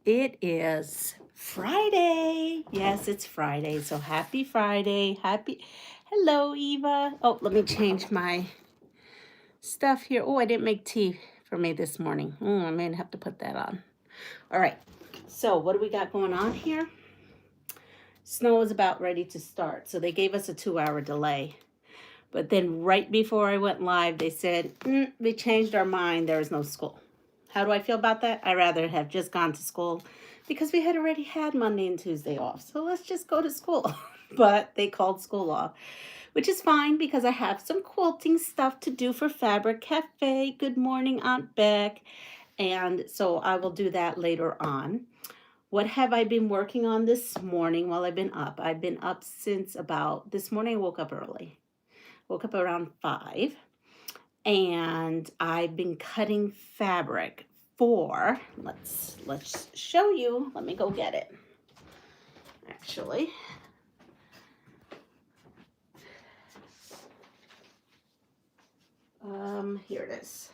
It is Friday. Yes, it's Friday. So happy Friday. Hello, Eva. Oh, let me change my stuff here. Oh, I didn't make tea for me this morning. I may have to put that on. All right. So what do we got going on here? Snow is about ready to start. So they gave us a 2-hour delay. But then right before I went live, they said, we changed our mind. There is no school. How do I feel about that? I'd rather have just gone to school because we had already had Monday and Tuesday off. So let's just go to school. But they called school off, which is fine because I have some quilting stuff to do for Fabric Cafe. Good morning, Aunt Beck. And so I will do that later on. What have I been working on this morning while I've been up? I've been up since about this morning. I woke up early. Woke up around 5. And I've been cutting fabric for, let's show you. Let me go get it. Actually, here it is.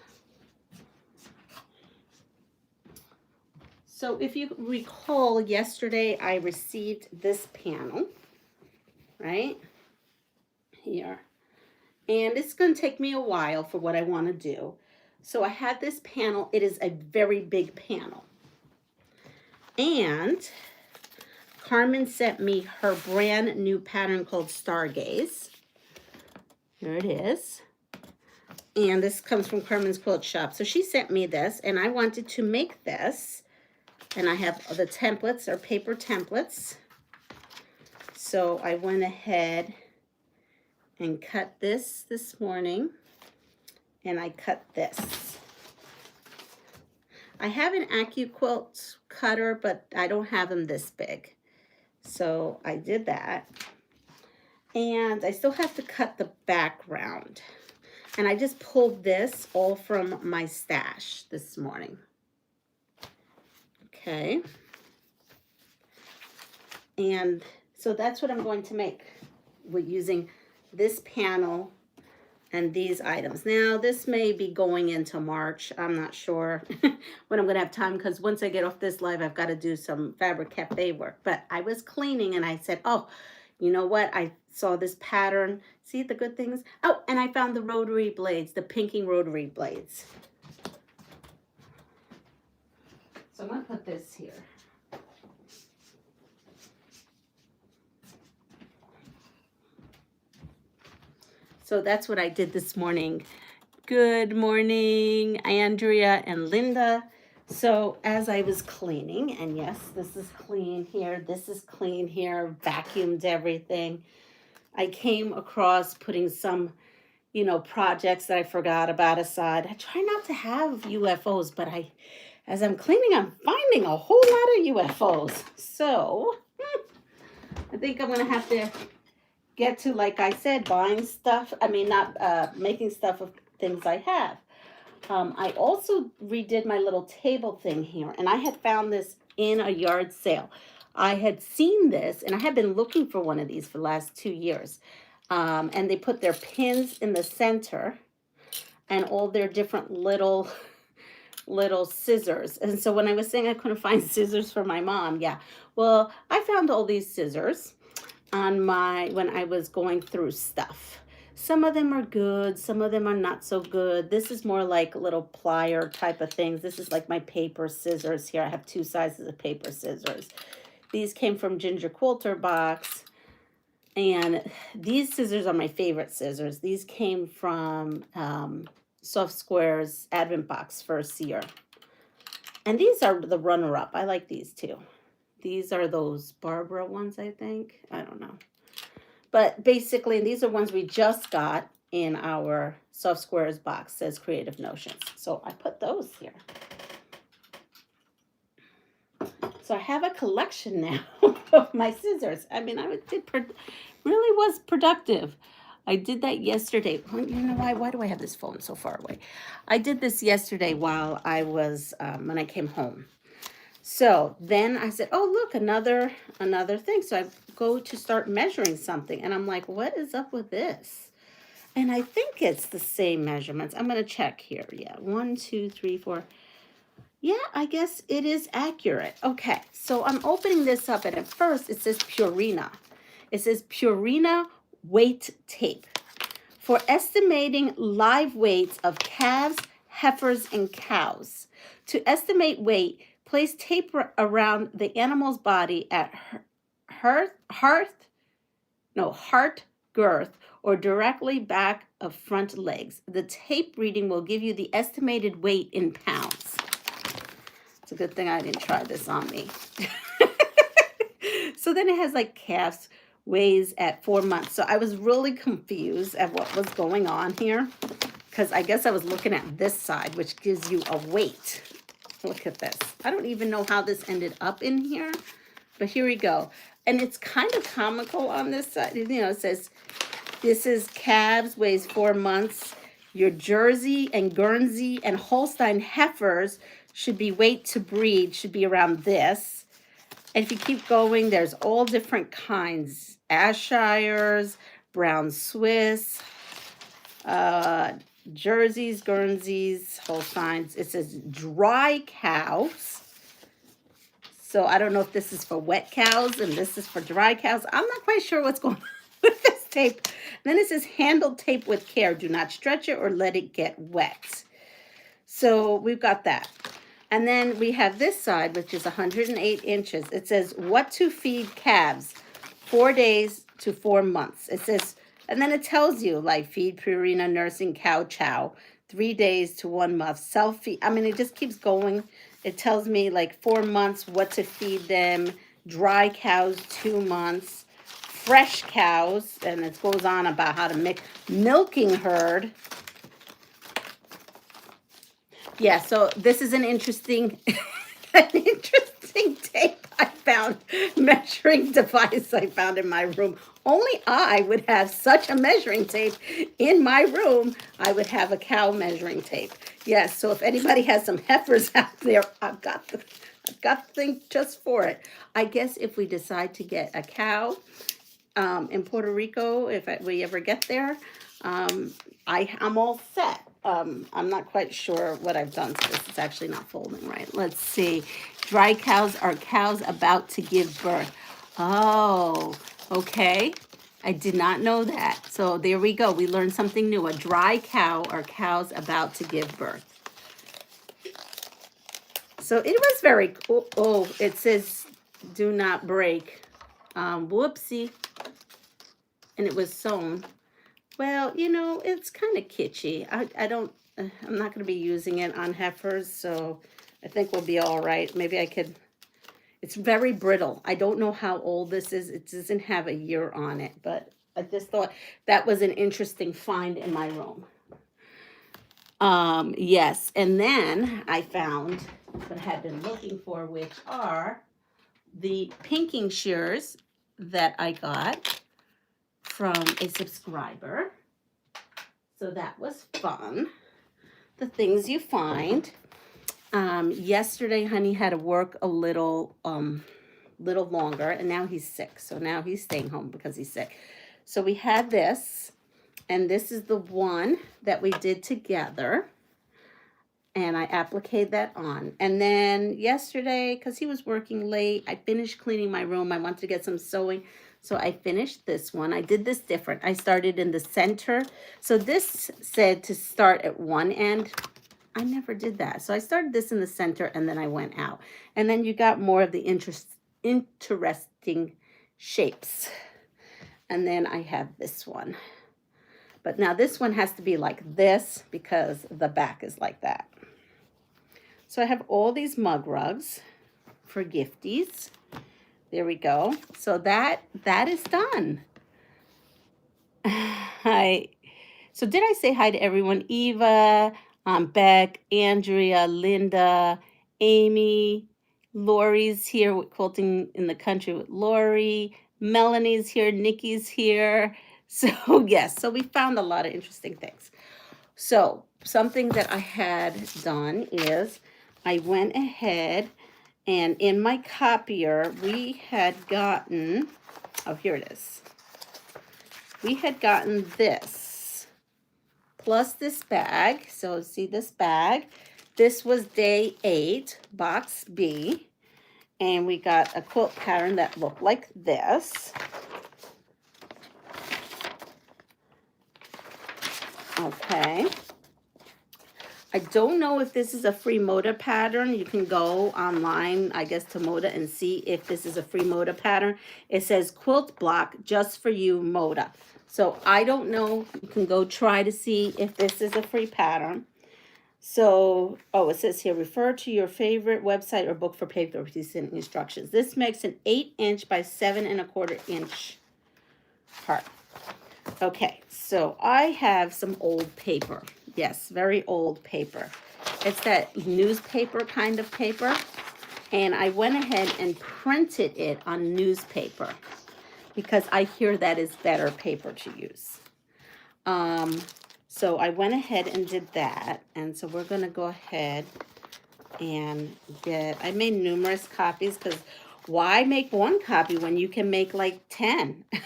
So if you recall, yesterday I received this panel, right here. And it's going to take me a while for what I want to do. So I had this panel. It is a very big panel. And Carmen sent me her brand new pattern called Stargaze. Here it is. And this comes from Carmen's Quilt Shop. So she sent me this, and I wanted to make this. And I have the templates, or paper templates. So I went ahead and cut this morning. And I cut this. I have an AccuQuilt cutter, but I don't have them this big. So I did that. And I still have to cut the background. And I just pulled this all from my stash this morning. Okay. And so that's what I'm going to make. We're using this panel and these items. Now, this may be going into March. I'm not sure when I'm going to have time, because once I get off this live, I've got to do some Fabric Cafe work. But I was cleaning and I said, oh, you know what? I saw this pattern. See the good things? Oh, and I found the rotary blades, the pinking rotary blades. So I'm going to put this here. So that's what I did this morning. Good morning, Andrea and Linda. So as I was cleaning, and yes, this is clean here, this is clean here, vacuumed everything, I came across putting some, projects that I forgot about aside. I try not to have UFOs, but as I'm cleaning, I'm finding a whole lot of UFOs. So I think I'm going to have to get to, like I said, buying stuff. I mean, not making stuff of things I have. I also redid my little table thing here, and I had found this in a yard sale. I had seen this, and I had been looking for one of these for the last 2 years. And they put their pins in the center and all their different little scissors. And so when I was saying I couldn't find scissors for my mom, yeah. Well, I found all these scissors on when I was going through stuff. Some of them are good, some of them are not so good. This is more like little plier type of things. This is like my paper scissors here. I have 2 sizes of paper scissors. These came from Ginger Quilter Box. And these scissors are my favorite scissors. These came from Soft Square's Advent Box first year. And these are the runner-up. I like these too. These are those Barbara ones, I think. I don't know. But basically, these are ones we just got in our Soft Squares box, says Creative Notions. So I put those here. So I have a collection now of my scissors. I mean, really was productive. I did that yesterday. You know why? Why do I have this phone so far away? I did this yesterday while I was, when I came home. So then I said, oh, look, another thing. So I go to start measuring something, and I'm like, what is up with this? And I think it's the same measurements. I'm going to check here. Yeah, 1, 2, 3, 4. Yeah, I guess it is accurate. Okay, so I'm opening this up, and at first it says Purina. It says Purina weight tape for estimating live weights of calves, heifers, and cows. To estimate weight, place tape around the animal's body at heart girth or directly back of front legs. The tape reading will give you the estimated weight in pounds. It's a good thing I didn't try this on me. So then it has like calves weighs at 4 months. So I was really confused at what was going on here, because I guess I was looking at this side, which gives you a weight. Look at this. I don't even know how this ended up in here, but here we go. And it's kind of comical on this side. You know, it says, this is calves, weighs 4 months. Your Jersey and Guernsey and Holstein heifers should be weight to breed, should be around this. And if you keep going, there's all different kinds. Ashires, Brown Swiss, Jerseys, Guernseys, Holsteins. It says dry cows. So I don't know if this is for wet cows and this is for dry cows. I'm not quite sure what's going on with this tape. Then it says handle tape with care. Do not stretch it or let it get wet. So we've got that. And then we have this side, which is 108 inches. It says what to feed calves, 4 days to 4 months. It says, and then it tells you, like, feed Purina nursing cow chow, 3 days to 1 month. Self-feed. I mean, it just keeps going. It tells me, like, 4 months, what to feed them. Dry cows, 2 months. Fresh cows, and it goes on about how to make milking herd. Yeah, so this is an interesting tape I found, measuring device I found in my room. Only I would have such a measuring tape in my room. I would have a cow measuring tape. Yes, so if anybody has some heifers out there, I've got the thing just for it. I guess if we decide to get a cow in Puerto Rico, if we ever get there, I'm all set. I'm not quite sure what I've done to this. It's actually not folding right. Let's see. Dry cows are cows about to give birth. Oh, okay. I did not know that. So there we go. We learned something new. A dry cow are cows about to give birth. So it was very cool. Oh, it says do not break. Whoopsie. And it was sewn. Well, you know, it's kind of kitschy. I'm not going to be using it on heifers, so I think we'll be all right. Maybe I could, it's very brittle. I don't know how old this is. It doesn't have a year on it, but I just thought that was an interesting find in my room. Yes, and then I found what I had been looking for, which are the pinking shears that I got from a subscriber. So that was fun. The things you find. Yesterday, honey had to work a little longer, and now he's sick. So now he's staying home because he's sick. So we had this, and this is the one that we did together. And I appliqued that on. And then yesterday, because he was working late, I finished cleaning my room. I wanted to get some sewing. So I finished this one. I did this different. I started in the center. So this said to start at one end. I never did that. So I started this in the center and then I went out. And then you got more of the interesting shapes. And then I have this one. But now this one has to be like this because the back is like that. So I have all these mug rugs for gifties. There we go. So that is done. Hi. So did I say hi to everyone? Eva, Beck, Andrea, Linda, Amy, Lori's here with Quilting in the Country with Lori. Melanie's here. Nikki's here. So yes, so we found a lot of interesting things. So something that I had done is I went ahead and in my copier, we had gotten, oh, here it is. We had gotten this, plus this bag. So see this bag. This was day 8, box B. And we got a quilt pattern that looked like this. Okay. I don't know if this is a free Moda pattern. You can go online, I guess, to Moda and see if this is a free Moda pattern. It says quilt block just for you, Moda. So I don't know. You can go try to see if this is a free pattern. So, oh, it says here, refer to your favorite website or book for paper piecing instructions. This makes an 8-inch by 7 1/4 inch heart. Okay, so I have some old paper. Yes, very old paper. It's that newspaper kind of paper. And I went ahead and printed it on newspaper because I hear that is better paper to use. So I went ahead and did that. And so we're going to go ahead and I made numerous copies because why make one copy when you can make like 10? I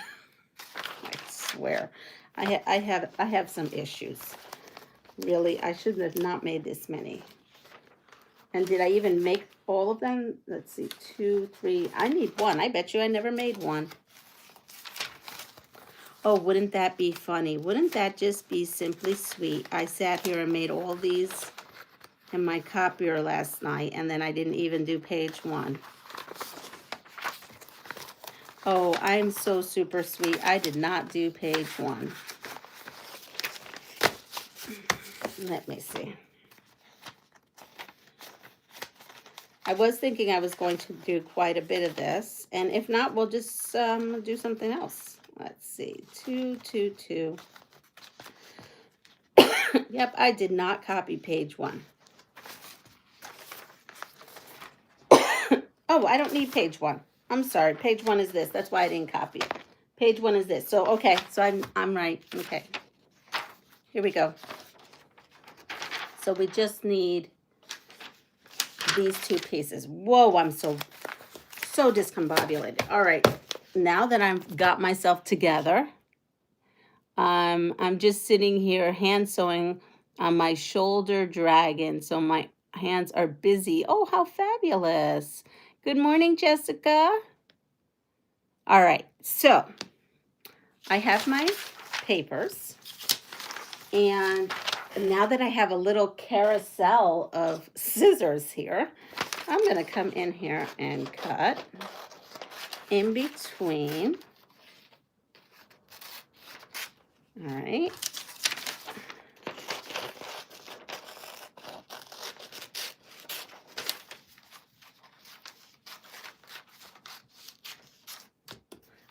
swear. I have some issues. Really, I should have not made this many. And did I even make all of them? Let's see, 2, 3. I need one. I bet you I never made one. Oh, wouldn't that be funny? Wouldn't that just be simply sweet? I sat here and made all these in my copier last night, and then I didn't even do page 1. Oh, I'm so super sweet. I did not do page 1. Let me see. I was thinking I was going to do quite a bit of this, and if not, we'll just do something else. Let's see, 2, 2, 2. Yep, I did not copy page 1. Oh, I don't need page 1. I'm sorry, page 1 is this. That's why I didn't copy it. Page 1 is this. So, okay, so I'm right. Okay, here we go. So we just need these 2 pieces. Whoa, I'm so discombobulated. All right, now that I've got myself together, I'm just sitting here hand sewing on my shoulder dragon. So my hands are busy. Oh, how fabulous. Good morning, Jessica. All right, so I have my papers. And now that I have a little carousel of scissors here, I'm going to come in here and cut in between. All right.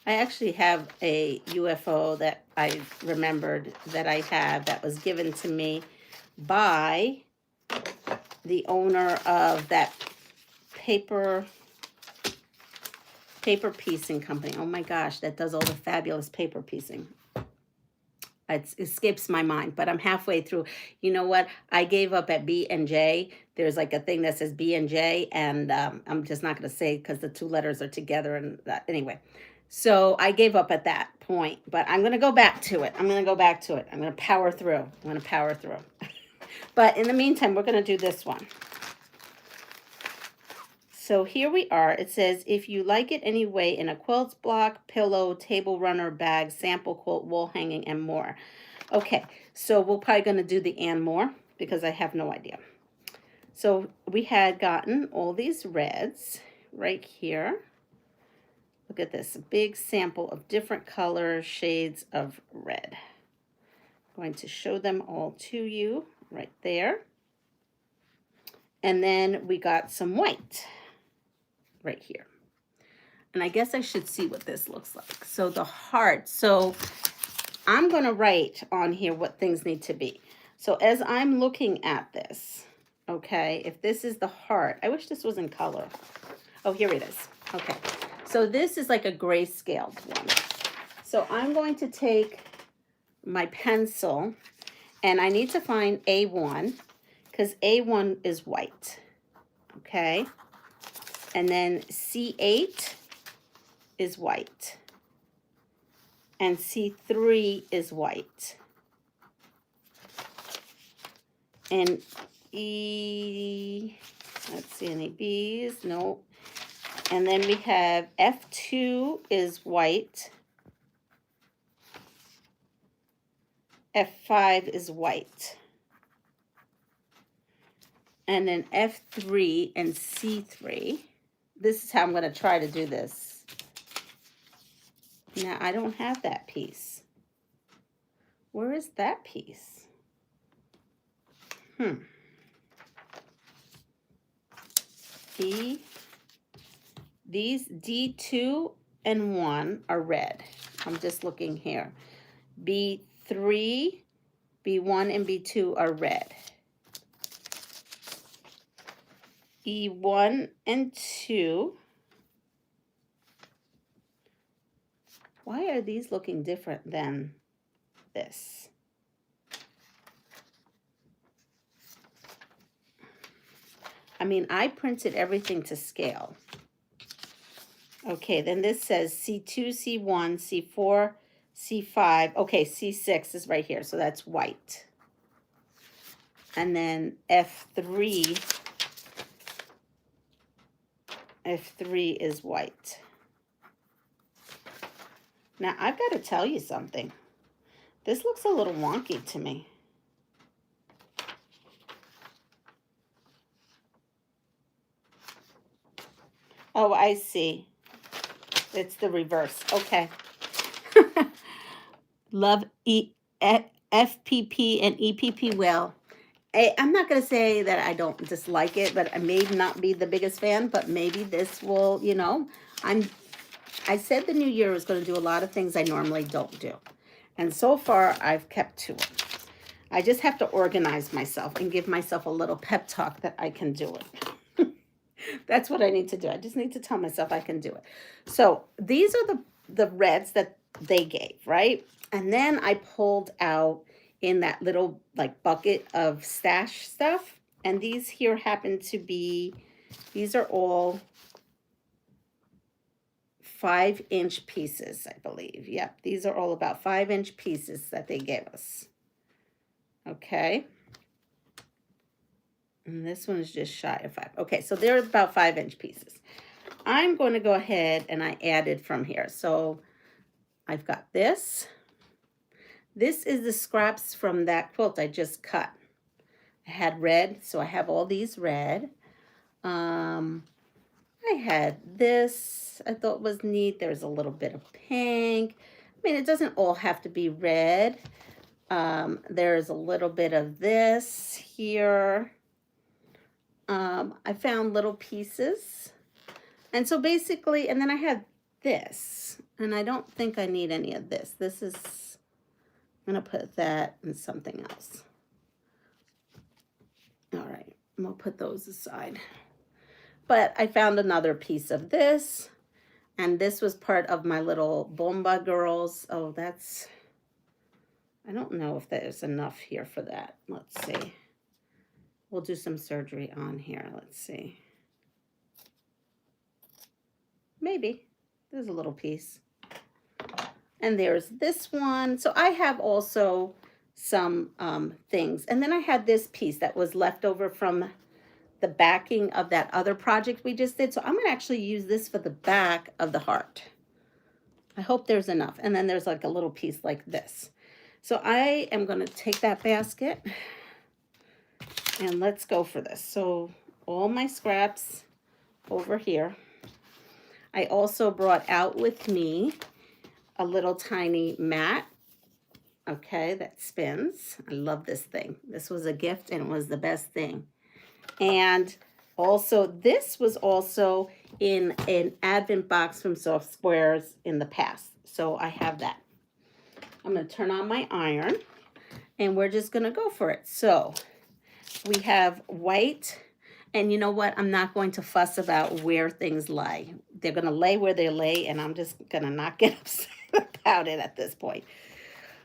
I actually have a UFO that I remembered that I had that was given to me by the owner of that paper piecing company. Oh my gosh, that does all the fabulous paper piecing. It escapes my mind, but I'm halfway through. You know what? I gave up at B&J. There's like a thing that says B&J, and I'm just not going to say because the 2 letters are together. And anyway, so I gave up at that point, but I'm going to go back to it. I'm going to power through. But in the meantime, we're going to do this one. So here we are. It says, if you like it anyway, in a quilt block, pillow, table runner, bag, sample quilt, wall hanging, and more. Okay, so we're probably going to do the and more because I have no idea. So we had gotten all these reds right here. Look at this, a big sample of different color shades of red. I'm going to show them all to you right there. And then we got some white right here. And I guess I should see what this looks like. So the heart. So I'm going to write on here what things need to be. So as I'm looking at this, okay, if this is the heart, I wish this was in color. Oh, here it is. Okay. So this is like a grayscale one. So I'm going to take my pencil and I need to find A1 because A1 is white. Okay. And then C8 is white. And C3 is white. And E, let's see, any B's? No. And then we have F2 is white. F5 is white. And then F3 and C3. This is how I'm going to try to do this. Now, I don't have that piece. Where is that piece? D. These D2 and 1 are red. I'm just looking here. B3, B1, and B2 are red. E1 and 2. Why are these looking different than this? I mean, I printed everything to scale. Okay, then this says C2, C1, C4, C5. Okay, C6 is right here, so that's white. And then F3 is white. Now, I've got to tell you something. This looks a little wonky to me. Oh, I see. It's the reverse. Okay. Love FPP and EPP well. I'm not going to say that I don't dislike it, but I may not be the biggest fan, but maybe this will, you know, I said the new year was going to do a lot of things I normally don't do. And so far, I've kept to it. I just have to organize myself and give myself a little pep talk that I can do it. That's what I need to do. I just need to tell myself I can do it. So these are the reds that they gave, right? And then I pulled out in that little like bucket of stash stuff. And these here happen to be, these are all 5-inch pieces, I believe. Yep, these are all about 5-inch pieces that they gave us. Okay. And this one is just shy of 5. Okay, so they're about 5-inch pieces. I'm going to go ahead and I added from here. So I've got this. This is the scraps from that quilt I just cut. I had red, so I have all these red. I had this I thought was neat. There's a little bit of pink. I mean, it doesn't all have to be red. There's a little bit of this here. I found little pieces. And so basically, and then I had this. And I don't think I need any of this. This is, I'm going to put that in something else. All right, I'm going to put those aside. But I found another piece of this. And this was part of my little bomba girls. Oh, that's, I don't know if there's enough here for that. Let's see. We'll do some surgery on here. Let's see. Maybe. There's a little piece. And there's this one. So I have also some things. And then I had this piece that was left over from the backing of that other project we just did. So I'm going to actually use this for the back of the heart. I hope there's enough. And then there's like a little piece like this. So I am going to take that basket and let's go for this. So all my scraps over here. I also brought out with me a little tiny mat. Okay, that spins. I love this thing. This was a gift and it was the best thing. And also, this was also in an advent box from Soft Squares in the past. So I have that. I'm going to turn on my iron and we're just going to go for it. So we have white, and you know what? I'm not going to fuss about where things lay. They're going to lay where they lay, and I'm just going to not get upset about it at this point.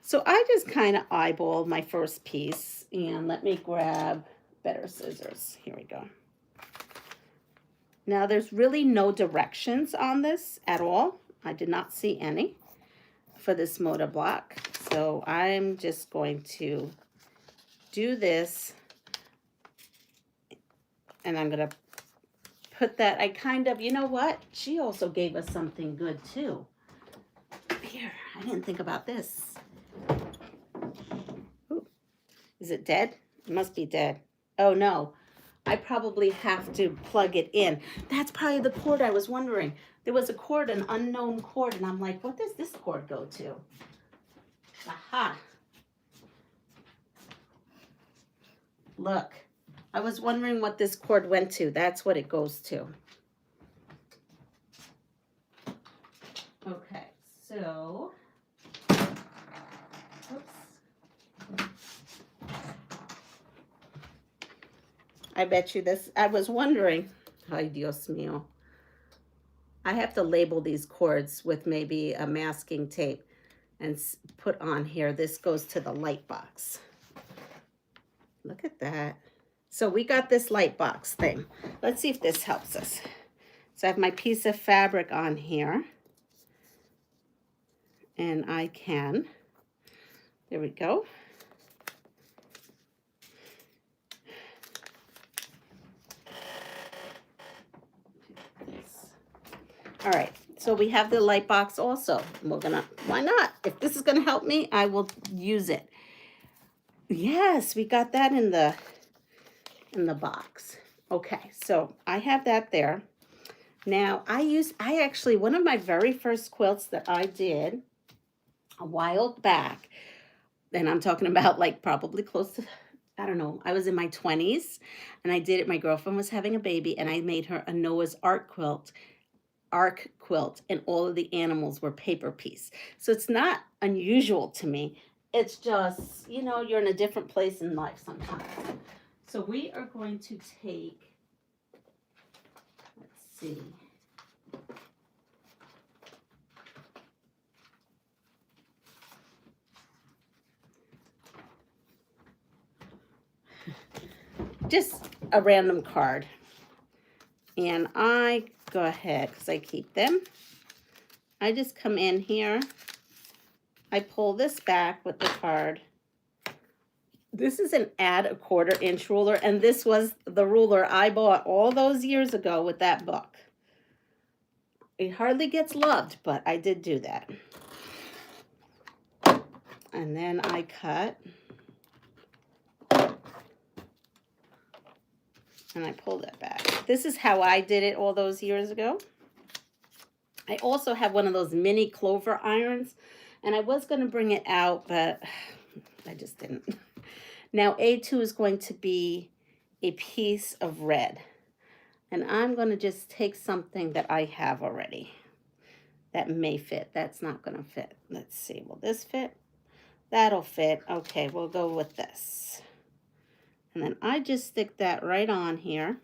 So I just kind of eyeballed my first piece, and let me grab better scissors. Here we go. Now there's really no directions on this at all. I did not see any for this motor block. So I'm just going to do this And I'm going to put that, I kind of, you know what? She also gave us something good too. Here, I didn't think about this. Ooh, is it dead? It must be dead. Oh no, I probably have to plug it in. That's probably the cord I was wondering. There was a cord, an unknown cord, and I'm like, what does this cord go to? Aha. Look, I was wondering what this cord went to. That's what it goes to. Okay, so, oops. I bet you this, I was wondering, ay Dios mío. I have to label these cords with maybe a masking tape and put on here. This goes to the light box. Look at that. So we got this light box thing. Let's see if this helps us. So I have my piece of fabric on here. And I can, there we go. All right, so we have the light box also. We're gonna, why not? If this is gonna help me, I will use it. Yes, we got that in the box. Okay, so I have that there. Now I actually, one of my very first quilts that I did a while back, and I'm talking about like probably close to, I don't know, I was in my 20s and I did it. My girlfriend was having a baby and I made her a Noah's Ark quilt, and all of the animals were paper piece. So it's not unusual to me. It's just, you know, you're in a different place in life sometimes. So we are going to take, let's see. Just a random card. And I go ahead, because I keep them. I just come in here. I pull this back with the card. This is an add a 1/4 inch ruler, and this was the ruler I bought all those years ago with that book. It hardly gets loved, but I did do that. And then I cut. And I pulled it back. This is how I did it all those years ago. I also have one of those mini clover irons, and I was going to bring it out, but I just didn't. Now A2 is going to be a piece of red, and I'm going to just take something that I have already that may fit. That's not going to fit. Let's see, will this fit? That'll fit. Okay, we'll go with this. And then I just stick that right on here.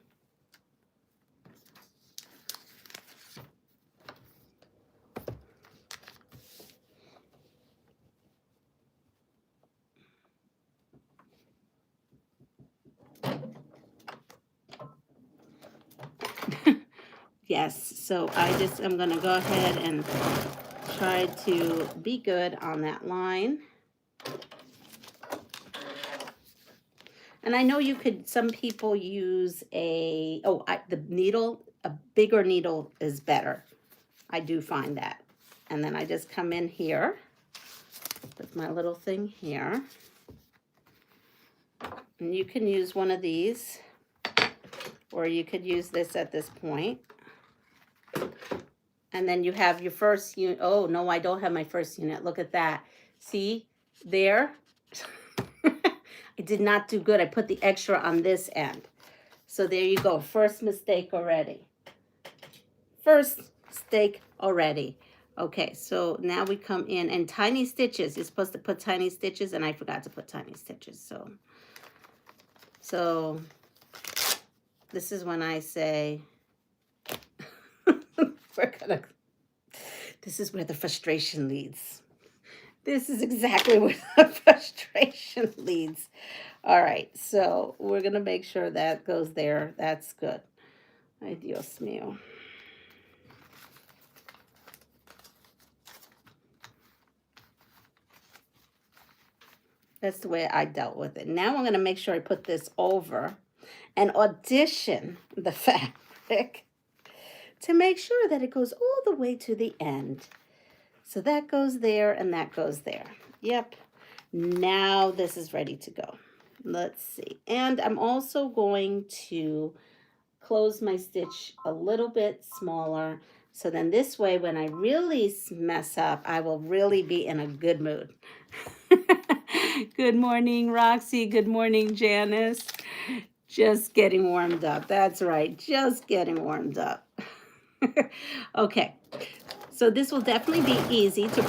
Yes, so I'm gonna go ahead and try to be good on that line. And I know you could, some people use the needle, a bigger needle is better. I do find that. And then I just come in here with my little thing here. And you can use one of these, or you could use this at this point. And then you have your first unit. Oh, no, I don't have my first unit. Look at that. See, there. I did not do good. I put the extra on this end. So there you go. First mistake already. First mistake already. Okay, so now we come in, and tiny stitches. You're supposed to put tiny stitches, and I forgot to put tiny stitches. So this is when I say, this is where the frustration leads. This is exactly where the frustration leads. All right, so we're going to make sure that goes there. That's good. Ay, Dios mío. That's the way I dealt with it. Now I'm going to make sure I put this over. and audition the fabric to make sure that it goes all the way to the end. So that goes there and that goes there. Yep. Now this is ready to go. Let's see. And I'm also going to close my stitch a little bit smaller. So then this way, when I really mess up, I will really be in a good mood. Good morning, Roxy. Good morning, Janice. Just getting warmed up. That's right. Just getting warmed up. Okay. So this will definitely be easy to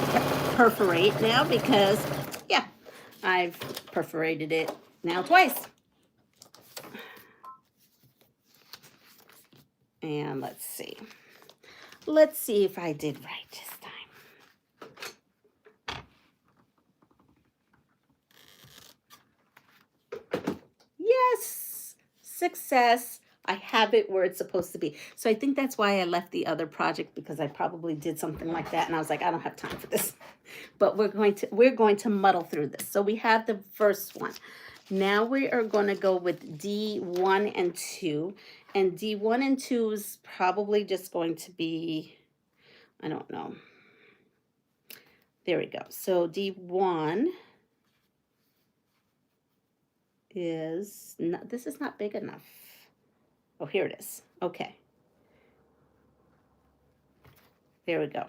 perforate now because, yeah, I've perforated it now twice. And let's see. Let's see if I did right this time. Yes, success. I have it where it's supposed to be. So I think that's why I left the other project, because I probably did something like that and I was like, I don't have time for this. But we're going to muddle through this. So we have the first one. Now we are going to go with D1 and 2. And D1 and 2 is probably just going to be, I don't know. There we go. So D1 is not, this is not big enough. Oh, here it is. Okay. There we go.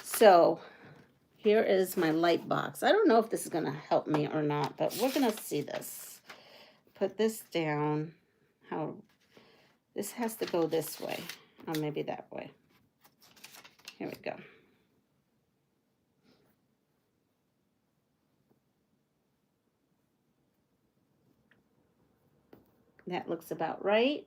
So here is my light box. I don't know if this is going to help me or not, but we're going to see this. Put this down. How this has to go this way, or maybe that way. Here we go. That looks about right.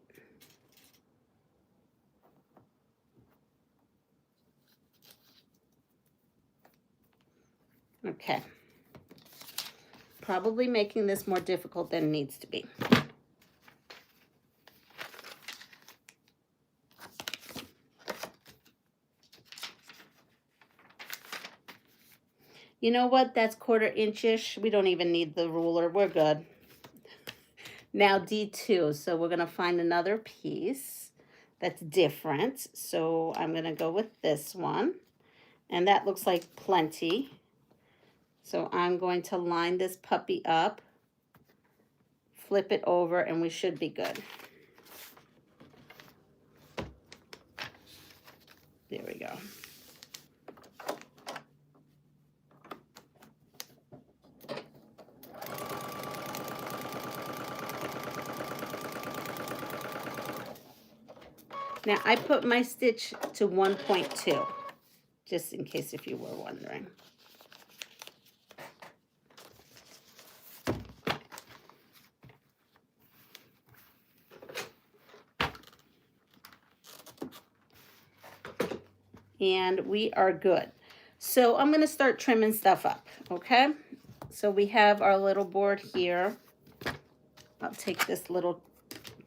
Okay. Probably making this more difficult than it needs to be. You know what? That's 1/4 inch-ish. We don't even need the ruler. We're good. Now D2. So we're going to find another piece that's different. So I'm going to go with this one. And that looks like plenty. So I'm going to line this puppy up, flip it over, and we should be good. There we go. Now I put my stitch to 1.2, just in case if you were wondering. And we are good. So I'm going to start trimming stuff up, okay? So we have our little board here. I'll take this little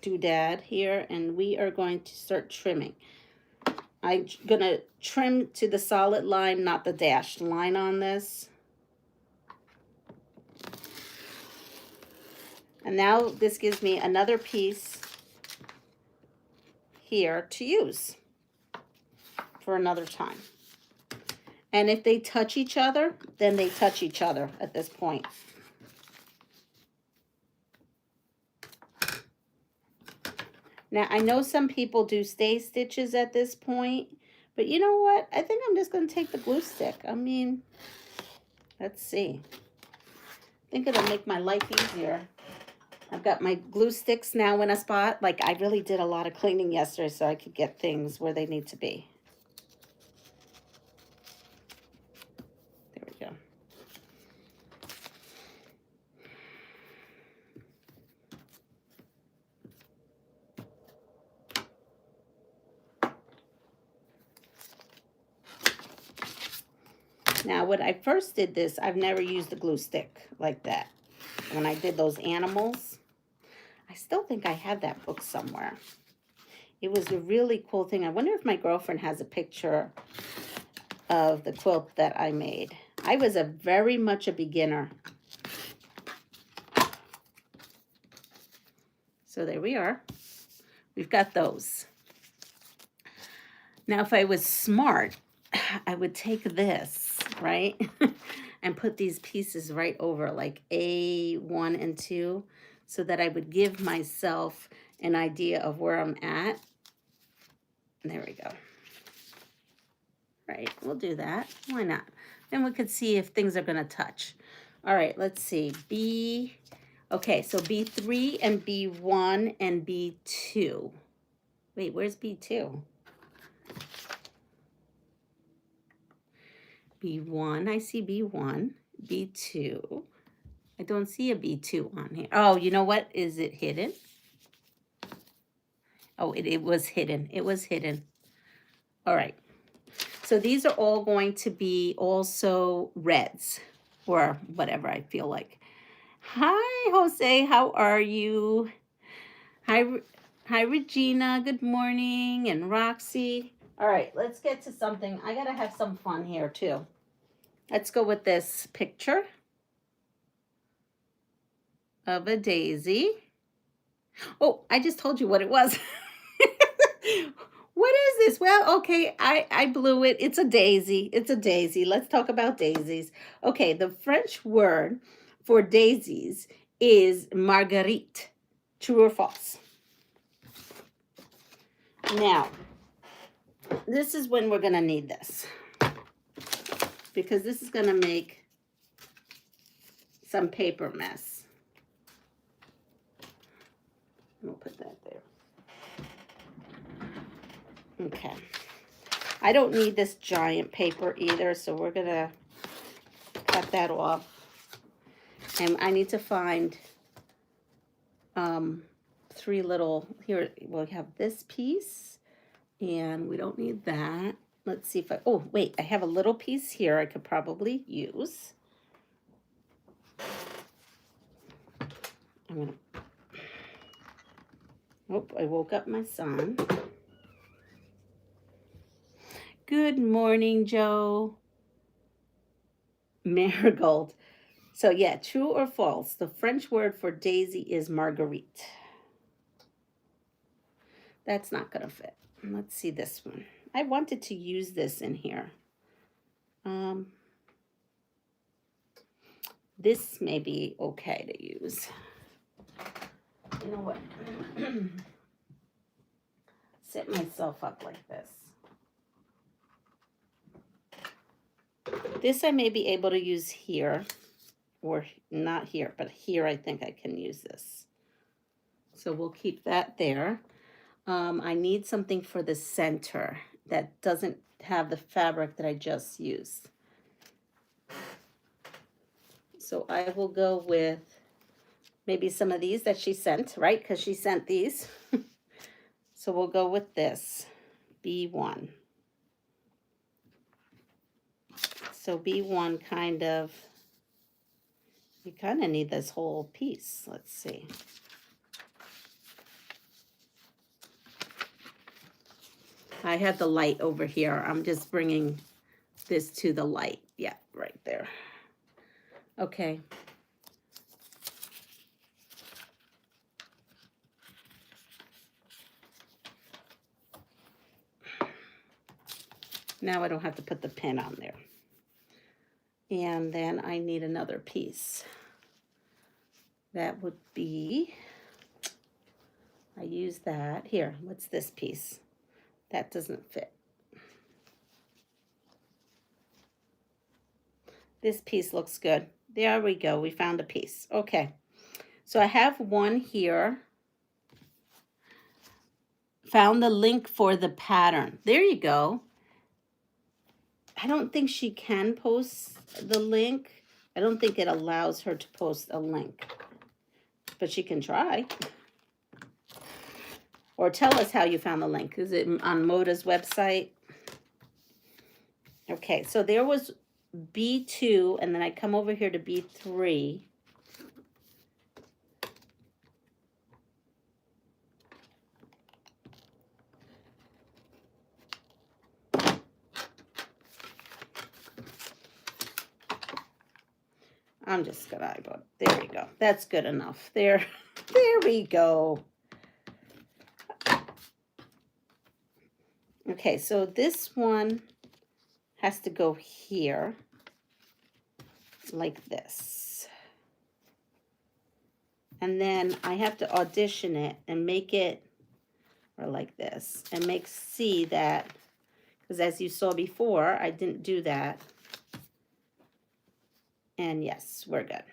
doodad here, and we are going to start trimming. I'm going to trim to the solid line, not the dashed line on this. And now this gives me another piece here to use for another time. And if they touch each other, then they touch each other at this point. Now, I know some people do stay stitches at this point, but you know what? I think I'm just going to take the glue stick. I mean, let's see. I think it'll make my life easier. I've got my glue sticks now in a spot. Like, I really did a lot of cleaning yesterday so I could get things where they need to be. There we go. Now, when I first did this, I've never used a glue stick like that. When I did those animals, I still think I have that book somewhere. It was a really cool thing. I wonder if my girlfriend has a picture of the quilt that I made. I was very much a beginner. So So there we are. We've got those. Now, if I was smart, I would take this, right? And put these pieces right over like A1 and 2 so that I would give myself an idea of where I'm at. There we go. Right, we'll do that. Why not? Then we could see if things are going to touch. All right, let's see. B, okay, so B3 and B1 and B2. Wait, where's B2? B1, I see B1. B2. I don't see a B2 on here. Oh, you know what? Is it hidden? Oh, it was hidden. It was hidden. All right. So these are all going to be also reds or whatever I feel like. Hi, Jose. How are you? Hi, Regina. Good morning. And Roxy. All right, let's get to something. I got to have some fun here, too. Let's go with this picture of a daisy. Oh, I just told you what it was. What is this? Well, okay, I blew it. It's a daisy. It's a daisy. Let's talk about daisies. Okay, the French word for daisies is marguerite. True or false? Now, this is when we're going to need this. Because this is going to make some paper mess. We'll put that there. Okay. I don't need this giant paper either, so we're going to cut that off. And I need to find 3 little, here we'll have this piece, and we don't need that. Let's see if oh, wait, I have a little piece here I could probably use. I'm going to, oh, I woke up my son. Good morning, Joe. Marigold. So yeah, true or false? The French word for daisy is marguerite. That's not going to fit. Let's see this one. I wanted to use this in here. This may be okay to use. You know what? Set myself up like this. This I may be able to use here, or not here, but here I think I can use this. So we'll keep that there. I need something for the center that doesn't have the fabric that I just used. So I will go with maybe some of these that she sent, right? Because she sent these. So we'll go with this, B1. So B1 kind of, you kind of need this whole piece. Let's see. I had the light over here. I'm just bringing this to the light. Yeah, right there. Okay. Now I don't have to put the pin on there. And then I need another piece. That would be, I use that. Here, what's this piece? That doesn't fit. This piece looks good. There we go. We found a piece. Okay. So I have one here. Found the link for the pattern. There you go. I don't think she can post the link. I don't think it allows her to post a link. But she can try. Or tell us how you found the link. Is it on Moda's website? Okay, so there was B2, and then I come over here to B3. I'm just gonna, there we go. That's good enough. There we go. Okay, so this one has to go here like this. And then I have to audition it and make it, or like this, and see that, because as you saw before, I didn't do that. And yes, we're good.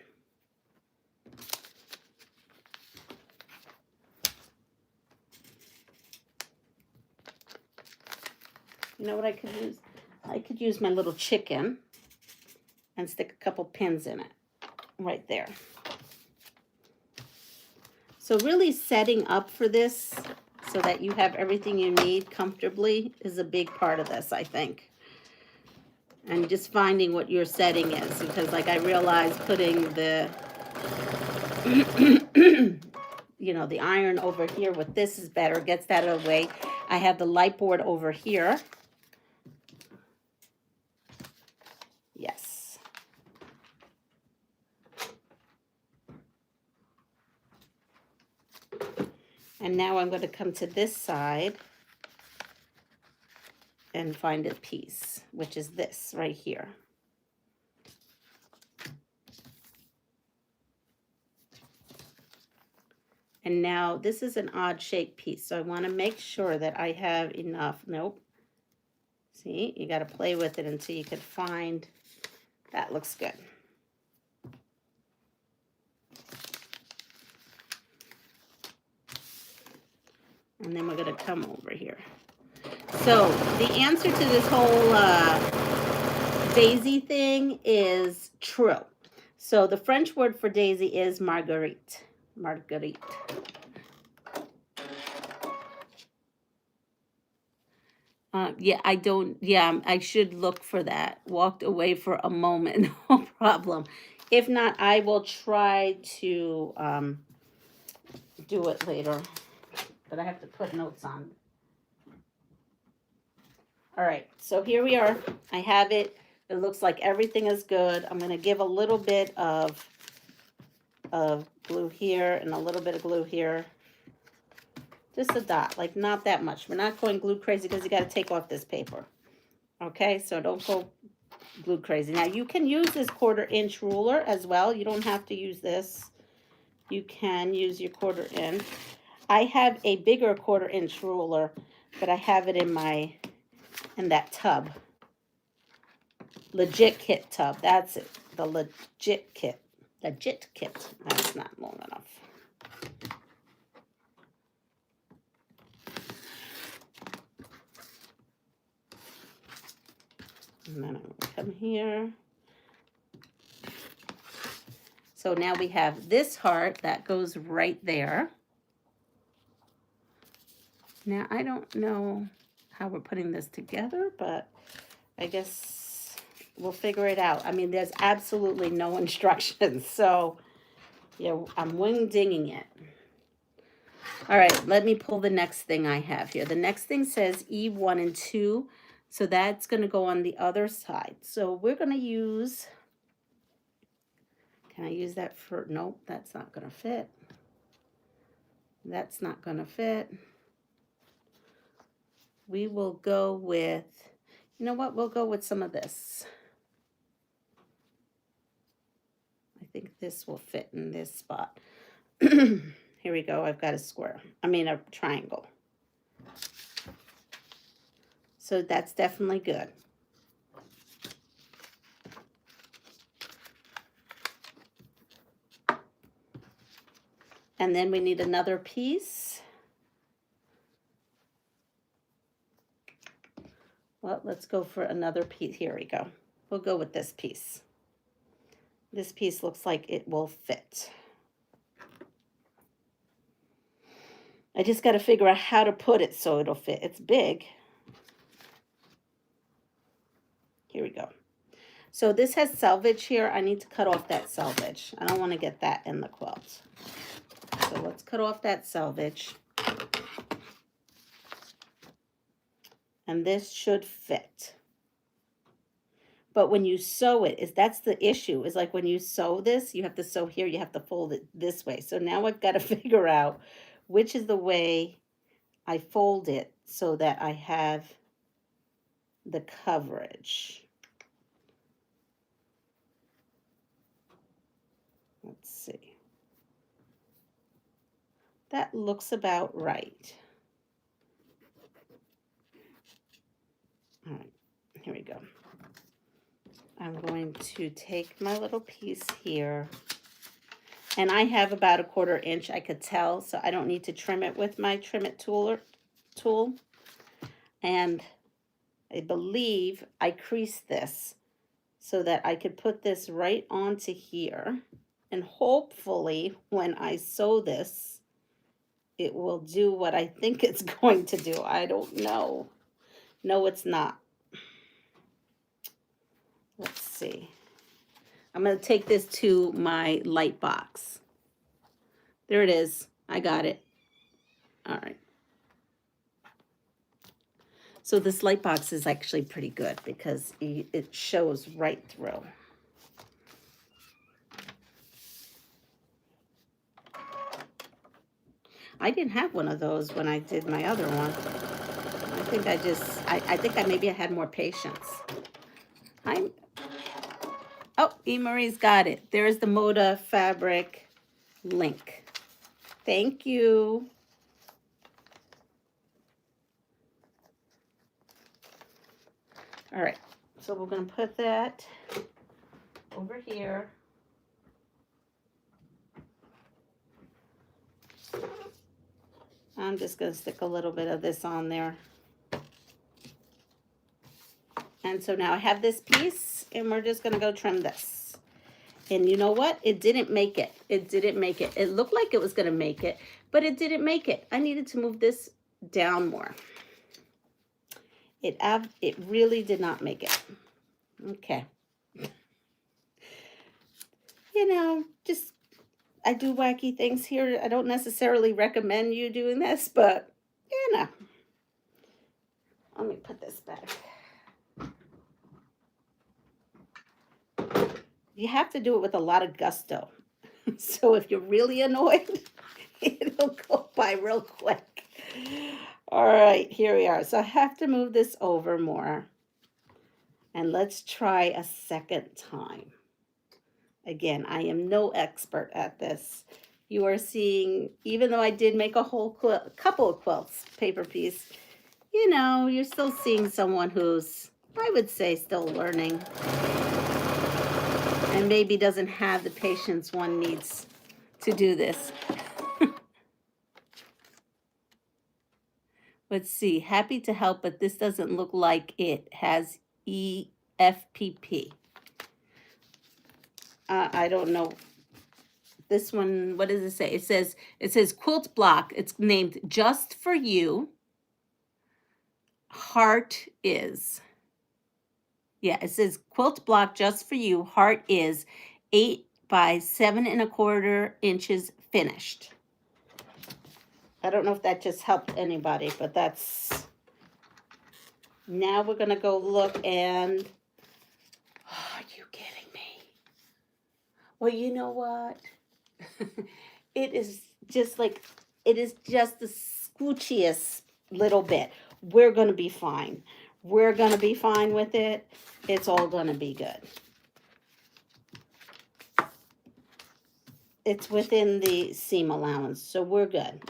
You know what I could use? I could use my little chicken and stick a couple pins in it right there. So really setting up for this so that you have everything you need comfortably is a big part of this, I think. And just finding what your setting is, because like I realized putting the you know, the iron over here with this is better, gets that out of the way. I have the light board over here. Yes. And now I'm going to come to this side and find a piece, which is this right here. And now this is an odd shaped piece, so I want to make sure that I have enough. Nope. See, you got to play with it until you can find. That looks good. And then we're going to come over here. So the answer to this whole daisy thing is true. So the French word for daisy is marguerite. Marguerite. Yeah, I don't, yeah, I should look for that. Walked away for a moment, no problem. If not, I will try to do it later. But I have to put notes on. All right, so here we are. I have it. It looks like everything is good. I'm going to give a little bit of glue here and a little bit of glue here. Just a dot, like not that much. We're not going glue crazy because you got to take off this paper. Okay, so don't go glue crazy. Now you can use this 1/4 inch ruler as well. You don't have to use this. You can use your 1/4 inch. I have a bigger 1/4 inch ruler, but I have it in that tub. Legit kit tub. That's it. The legit kit. Legit kit. That's not long enough. And then I'm going to come here. So now we have this heart that goes right there. Now I don't know how we're putting this together, but I guess we'll figure it out. I mean, there's absolutely no instructions, so yeah, I'm wing-dinging it. All right, let me pull the next thing I have here. The next thing says E1 and 2, so that's going to go on the other side. So we're going to use, can I use that for, nope, that's not going to fit. That's not going to fit. We will go with, you know what, we'll go with some of this. I think this will fit in this spot. Here we go, I've got a square. I mean a triangle. So that's definitely good. And then we need another piece. Well, let's go for another piece. Here we go. We'll go with this piece. This piece looks like it will fit. I just got to figure out how to put it so it'll fit. It's big. Here we go. So this has selvage here. I need to cut off that selvage. I don't want to get that in the quilt. So let's cut off that selvage. And this should fit. But when you sew it, that's the issue. Is like when you sew this, you have to sew here, you have to fold it this way. So now I've got to figure out which is the way I fold it so that I have the coverage. Let's see. That looks about right. All right, here we go. I'm going to take my little piece here, and I have about a 1/4 inch, I could tell, so I don't need to trim it with my trim it tool. And I believe I creased this so that I could put this right onto here, and hopefully when I sew this, it will do what I think it's going to do. I don't know. No, it's not. Let's see. I'm going to take this to my light box. There it is. I got it. All right. So this light box is actually pretty good because it shows right through. I didn't have one of those when I did my other one. I think I think maybe I had more patience. Oh, E-Marie's got it. There's the Moda fabric link. Thank you. All right, so we're going to put that over here. I'm just going to stick a little bit of this on there. And so now I have this piece, and we're just going to go trim this. And you know what? It didn't make it. It didn't make it. It looked like it was going to make it, but it didn't make it. I needed to move this down more. It really did not make it. Okay. You know, just I do wacky things here. I don't necessarily recommend you doing this, but you know. Let me put this back. You have to do it with a lot of gusto. So if you're really annoyed, it'll go by real quick. All right, here we are. So I have to move this over more. And let's try a second time. Again, I am no expert at this. You are seeing, even though I did make a whole couple of quilts, paper piece, you know, you're still seeing someone who's, I would say, still learning. And maybe doesn't have the patience one needs to do this. Let's see, happy to help, but this doesn't look like it has EFPP. I don't know. This one, what does it say? It says quilt block. It's named Just For You. Heart is. Yeah, it says quilt block Just For You. Heart is 8 by 7 1/4 inches finished. I don't know if that just helped anybody, but that's. Now we're going to go look and. Oh, are you kidding me? Well, you know what? It is just like, it is just the scoochiest little bit. We're going to be fine. We're going to be fine with it. It's all going to be good. It's within the seam allowance, so we're good.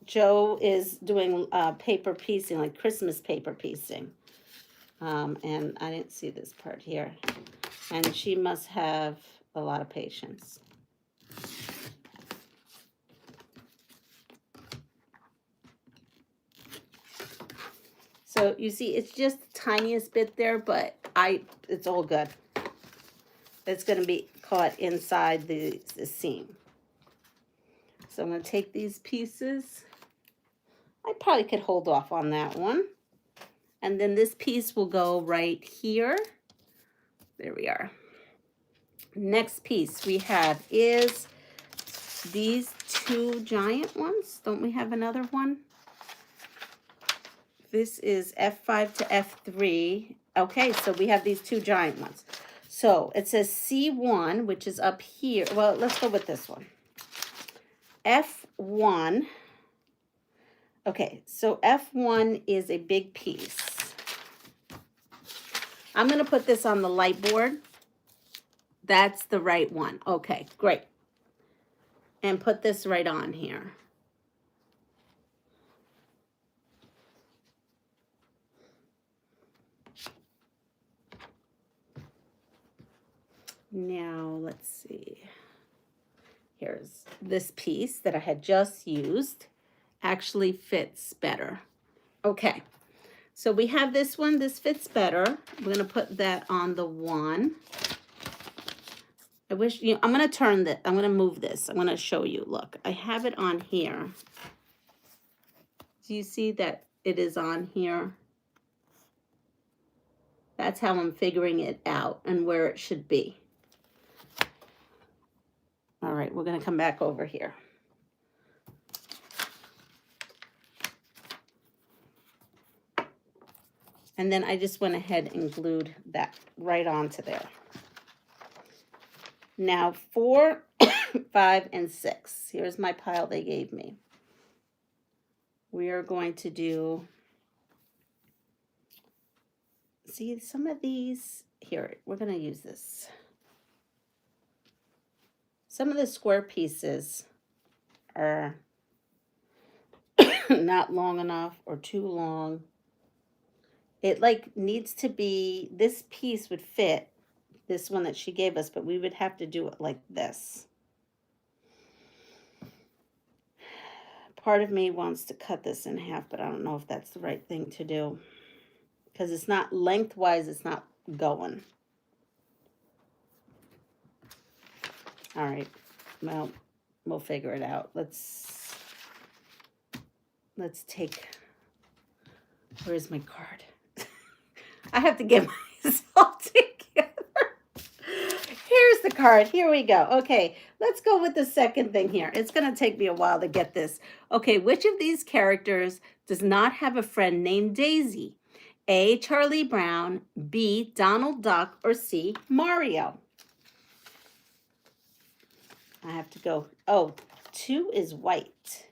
Joe is doing paper piecing, like Christmas paper piecing. And I didn't see this part here. And she must have a lot of patience. So you see, it's just the tiniest bit there, but it's all good. It's going to be caught inside the seam. So I'm going to take these pieces. I probably could hold off on that one. And then this piece will go right here. There we are. Next piece we have is these 2 giant ones. Don't we have another one? This is F5 to F3. Okay, so we have these 2 giant ones. So it says C1, which is up here. Well, let's go with this one. F1. Okay, so F1 is a big piece. I'm going to put this on the light board. That's the right one. Okay, great. And put this right on here. Now, let's see. Here's this piece that I had just used. Actually fits better. Okay, so we have this one. This fits better. We're going to put that on the one. I wish, you know, I'm going to turn this. I'm going to move this. I'm going to show you. Look, I have it on here. Do you see that it is on here? That's how I'm figuring it out and where it should be. All right, we're going to come back over here. And then I just went ahead and glued that right onto there. Now 4, 5, and 6. Here's my pile they gave me. We are going to do, see some of these, here, we're going to use this. Some of the square pieces are not long enough or too long. It like needs to be, this piece would fit this one that she gave us, but we would have to do it like this. Part of me wants to cut this in half, but I don't know if that's the right thing to do. Because it's not lengthwise, it's not going. All right, well, we'll figure it out. Let's take, where's my card? I have to get myself together. Here's the card. Here we go. Okay, let's go with the second thing here. It's going to take me a while to get this. Okay, which of these characters does not have a friend named Daisy? A, Charlie Brown, B, Donald Duck, or C, Mario? I have to go. Oh, 2 is white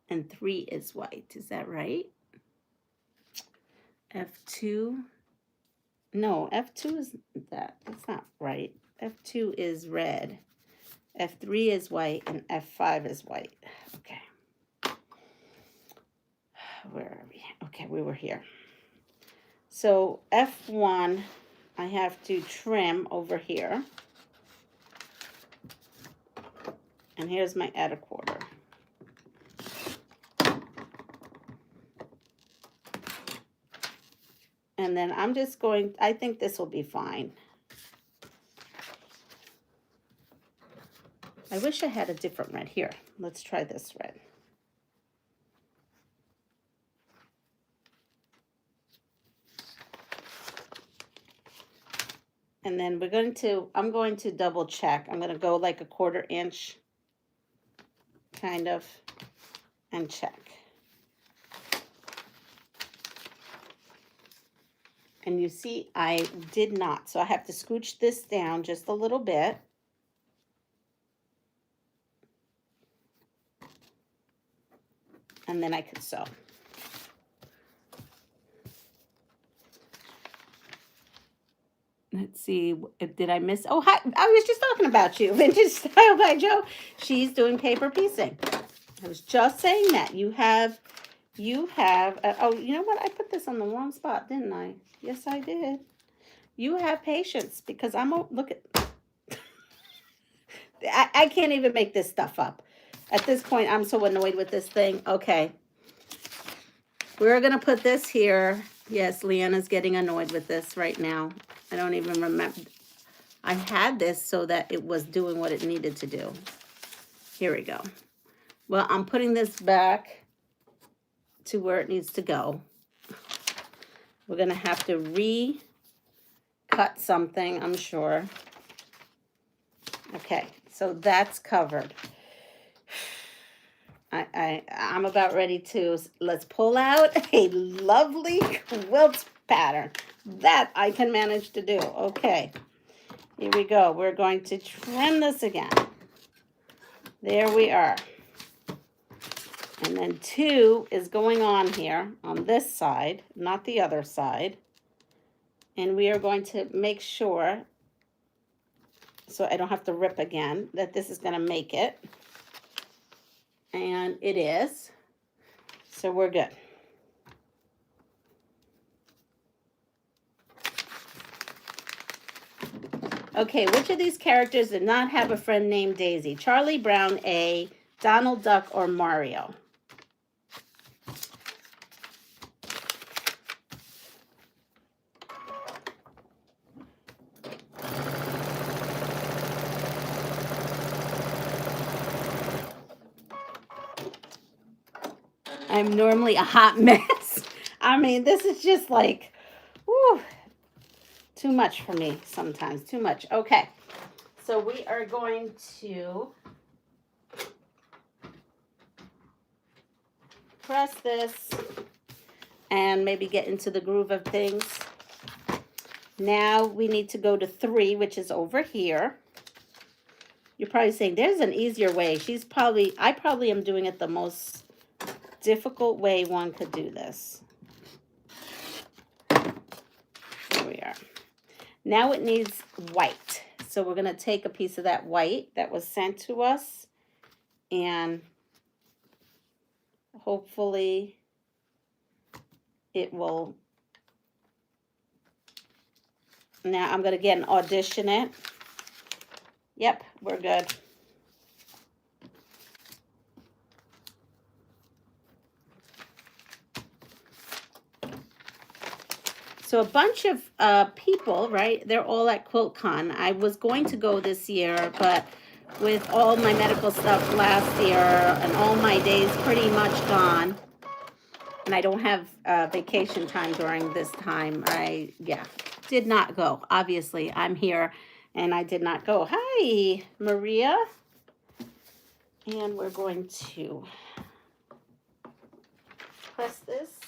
and 3 is white. Is that right? F2. No, F2 is that. That's not right. F2 is red. F3 is white and F5 is white. Okay. Where are we? Okay, we were here. So F1, I have to trim over here. And here's my add a quarter. And then I'm just going, I think this will be fine. I wish I had a different red here. Let's try this red. And then I'm going to double check. I'm going to go like a 1/4 inch kind of and check. And you see, I did not. So I have to scooch this down just a little bit. And then I could sew. Let's see, did I miss? Oh, hi, I was just talking about you. Vintage Style by Jo. She's doing paper piecing. I was just saying that. You have, oh, you know what? I put this on the wrong spot, didn't I? Yes, I did. You have patience because look at, I can't even make this stuff up. At this point, I'm so annoyed with this thing. Okay. We're going to put this here. Yes, Leanna's getting annoyed with this right now. I don't even remember. I had this so that it was doing what it needed to do. Here we go. Well, I'm putting this back to where it needs to go. We're going to have to recut something, I'm sure. Okay, so that's covered. I'm about ready to, let's pull out a lovely quilt pattern. That I can manage to do. Okay. Here we go. We're going to trim this again. There we are. And then 2 is going on here on this side, not the other side. And we are going to make sure, so I don't have to rip again, that this is going to make it. And it is. So we're good. Okay, which of these characters did not have a friend named Daisy? Charlie Brown, A, Donald Duck, or Mario? I'm normally a hot mess. I mean, this is just like, whew, too much for me sometimes. Too much. Okay. So we are going to press this and maybe get into the groove of things. Now we need to go to 3, which is over here. You're probably saying, there's an easier way. I probably am doing it the most difficult way one could do this. There we are. Now it needs white. So we're going to take a piece of that white that was sent to us, and hopefully it will. Now I'm going to again audition it. Yep, we're good. So a bunch of people, right? They're all at QuiltCon. I was going to go this year, but with all my medical stuff last year and all my days pretty much gone, and I don't have vacation time during this time, I did not go. Obviously, I'm here, and I did not go. Hi, Maria. And we're going to press this.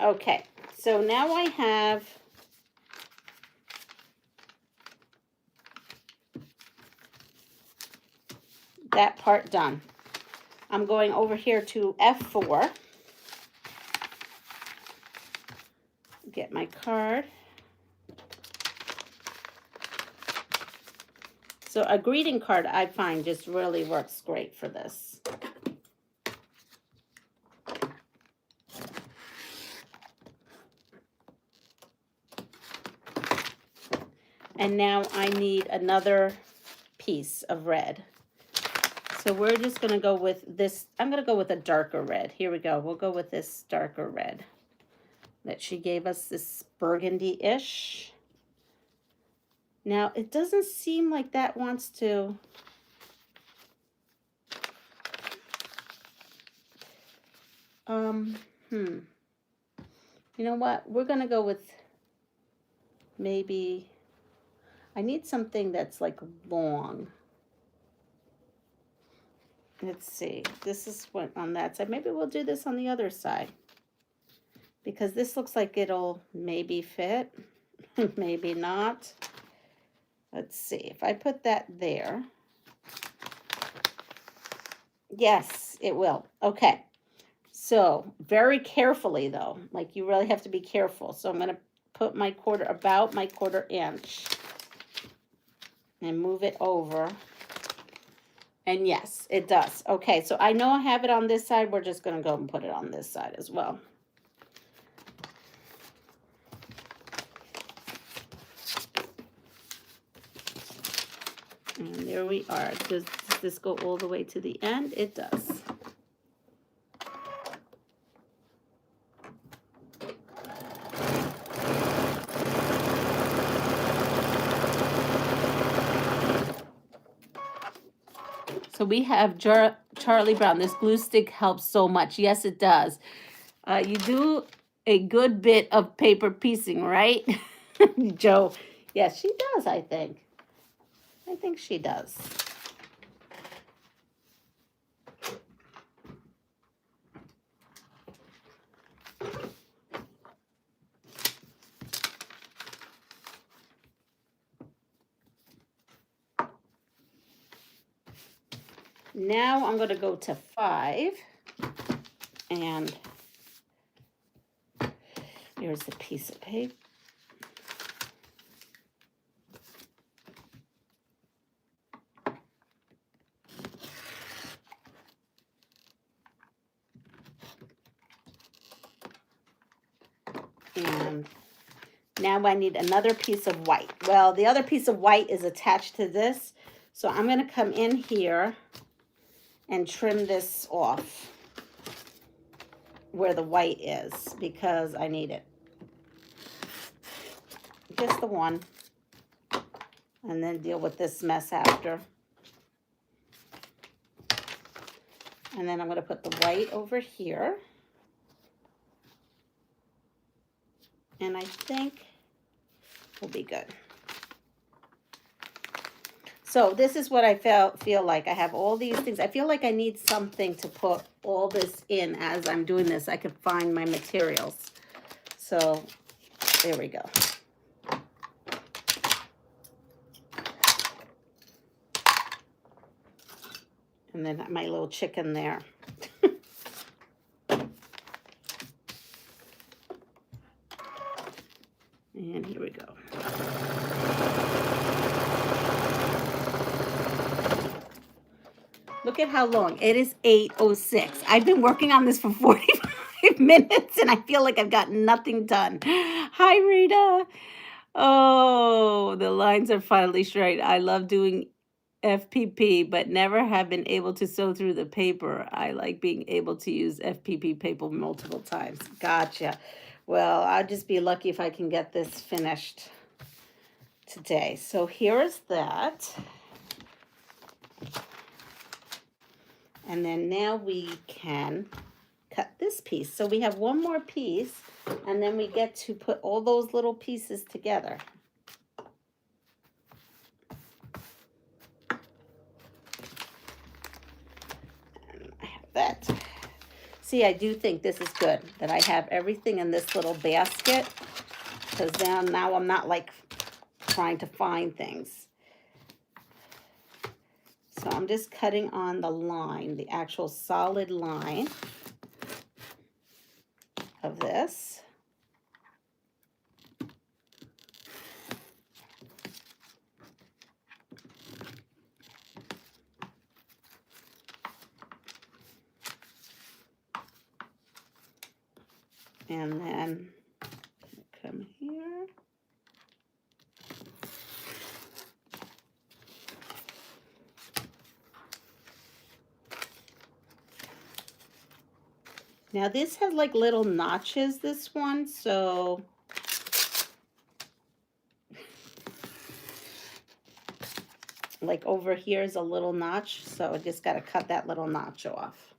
Okay, so now I have that part done. I'm going over here to F4. Get my card. So a greeting card I find just really works great for this. And now I need another piece of red. So we're just going to go with this. I'm going to go with a darker red. Here we go. We'll go with this darker red that she gave us, this burgundy-ish. Now, it doesn't seem like that wants to... You know what? We're going to go with maybe... I need something that's like long. Let's see. This is what on that side. Maybe we'll do this on the other side, because this looks like it'll maybe fit, maybe not. Let's see. If I put that there. Yes, it will. Okay. So very carefully though, like you really have to be careful. So I'm going to put my about my 1/4 inch. And move it over. And yes, it does. Okay, so I know I have it on this side. We're just going to go and put it on this side as well. And there we are. Does this go all the way to the end? It does. So we have Charlie Brown. This glue stick helps so much. Yes, it does. You do a good bit of paper piecing, right? Joe. Yes, she does, I think. I think she does. Now I'm going to go to 5, and here's the piece of paper. And now I need another piece of white. Well, the other piece of white is attached to this, so I'm going to come in here and trim this off where the white is because I need it. Just the one. And then deal with this mess after. And then I'm going to put the white over here. And I think we'll be good. So this is what I feel like. I have all these things. I feel like I need something to put all this in as I'm doing this. I could find my materials. So there we go. And then my little chicken there. And here we go. Look at how long. It is 8:06. I've been working on this for 45 minutes and I feel like I've got nothing done. Hi, Rita. Oh, the lines are finally straight. I love doing FPP, but never have been able to sew through the paper. I like being able to use FPP paper multiple times. Gotcha. Well, I'll just be lucky if I can get this finished today. So here's that. And then now we can cut this piece. So we have one more piece, and then we get to put all those little pieces together. And I have that. See, I do think this is good, that I have everything in this little basket, because then now I'm not like trying to find things. So I'm just cutting on the line, the actual solid line of this. And then come here. Now this has like little notches, this one, so like over here is a little notch, so I just got to cut that little notch off.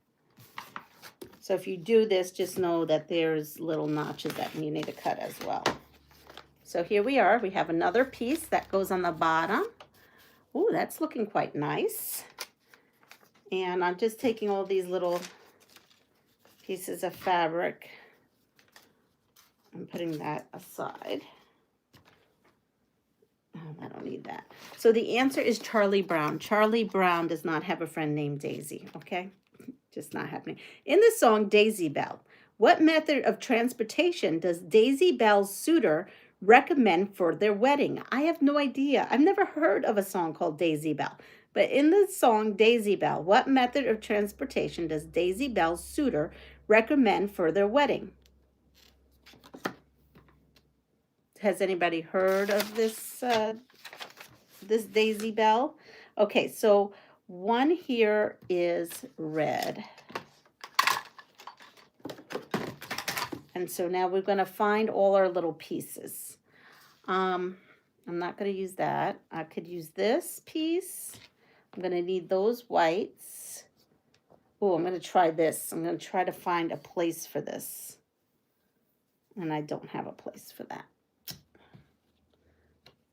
So if you do this, just know that there's little notches that you need to cut as well. So here we are. We have another piece that goes on the bottom. Ooh, that's looking quite nice. And I'm just taking all these little pieces of fabric and putting that aside. Oh, I don't need that. So the answer is Charlie Brown. Charlie Brown does not have a friend named Daisy, okay? Just not happening. In the song Daisy Belle, what method of transportation does Daisy Belle's suitor recommend for their wedding? I have no idea. I've never heard of a song called Daisy Belle. But in the song Daisy Belle, what method of transportation does Daisy Belle's suitor recommend for their wedding? Has anybody heard of this this Daisy Belle? Okay, so one here is red. And so now we're going to find all our little pieces. I'm not going to use that. I could use this piece. I'm going to need those whites. Oh, I'm going to try this. I'm going to try to find a place for this. And I don't have a place for that.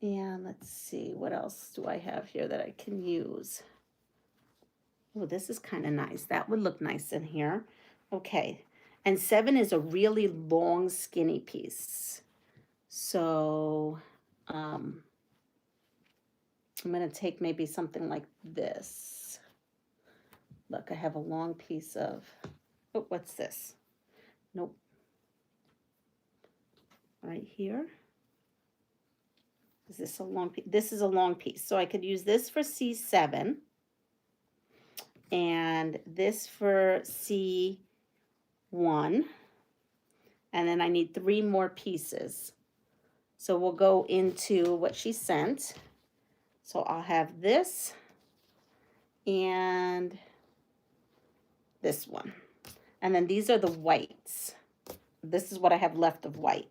And let's see, what else do I have here that I can use? Oh, this is kind of nice. That would look nice in here. Okay. And 7 is a really long, skinny piece. So I'm going to take maybe something like this. Look, I have a long piece of, oh, what's this? Nope. Right here. Is this a long piece? This is a long piece. So I could use this for C7 and this for C1. And then I need 3 more pieces. So we'll go into what she sent. So I'll have this and this one. And then these are the whites. This is what I have left of white.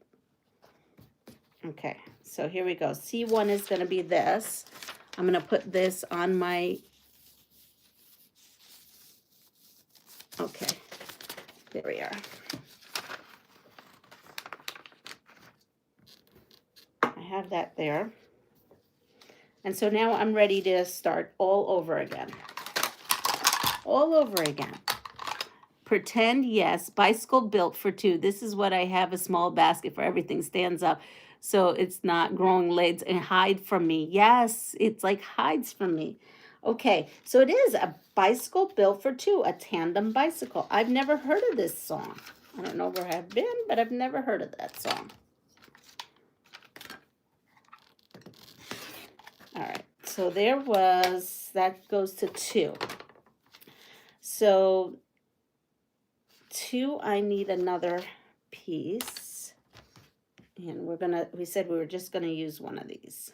Okay, so here we go. C1 is going to be this. I'm going to put this on my, okay, there we are. I have that there. And so now I'm ready to start all over again. All over again. Pretend, yes, bicycle built for 2. This is what I have, a small basket for everything stands up. So it's not growing legs and hide from me. Yes, it's like hides from me. Okay, so it is a bicycle built for 2, a tandem bicycle. I've never heard of this song. I don't know where I've been, but I've never heard of that song. All right, so there was, that goes to 2. So 2, I need another piece. And we said we were just gonna use one of these.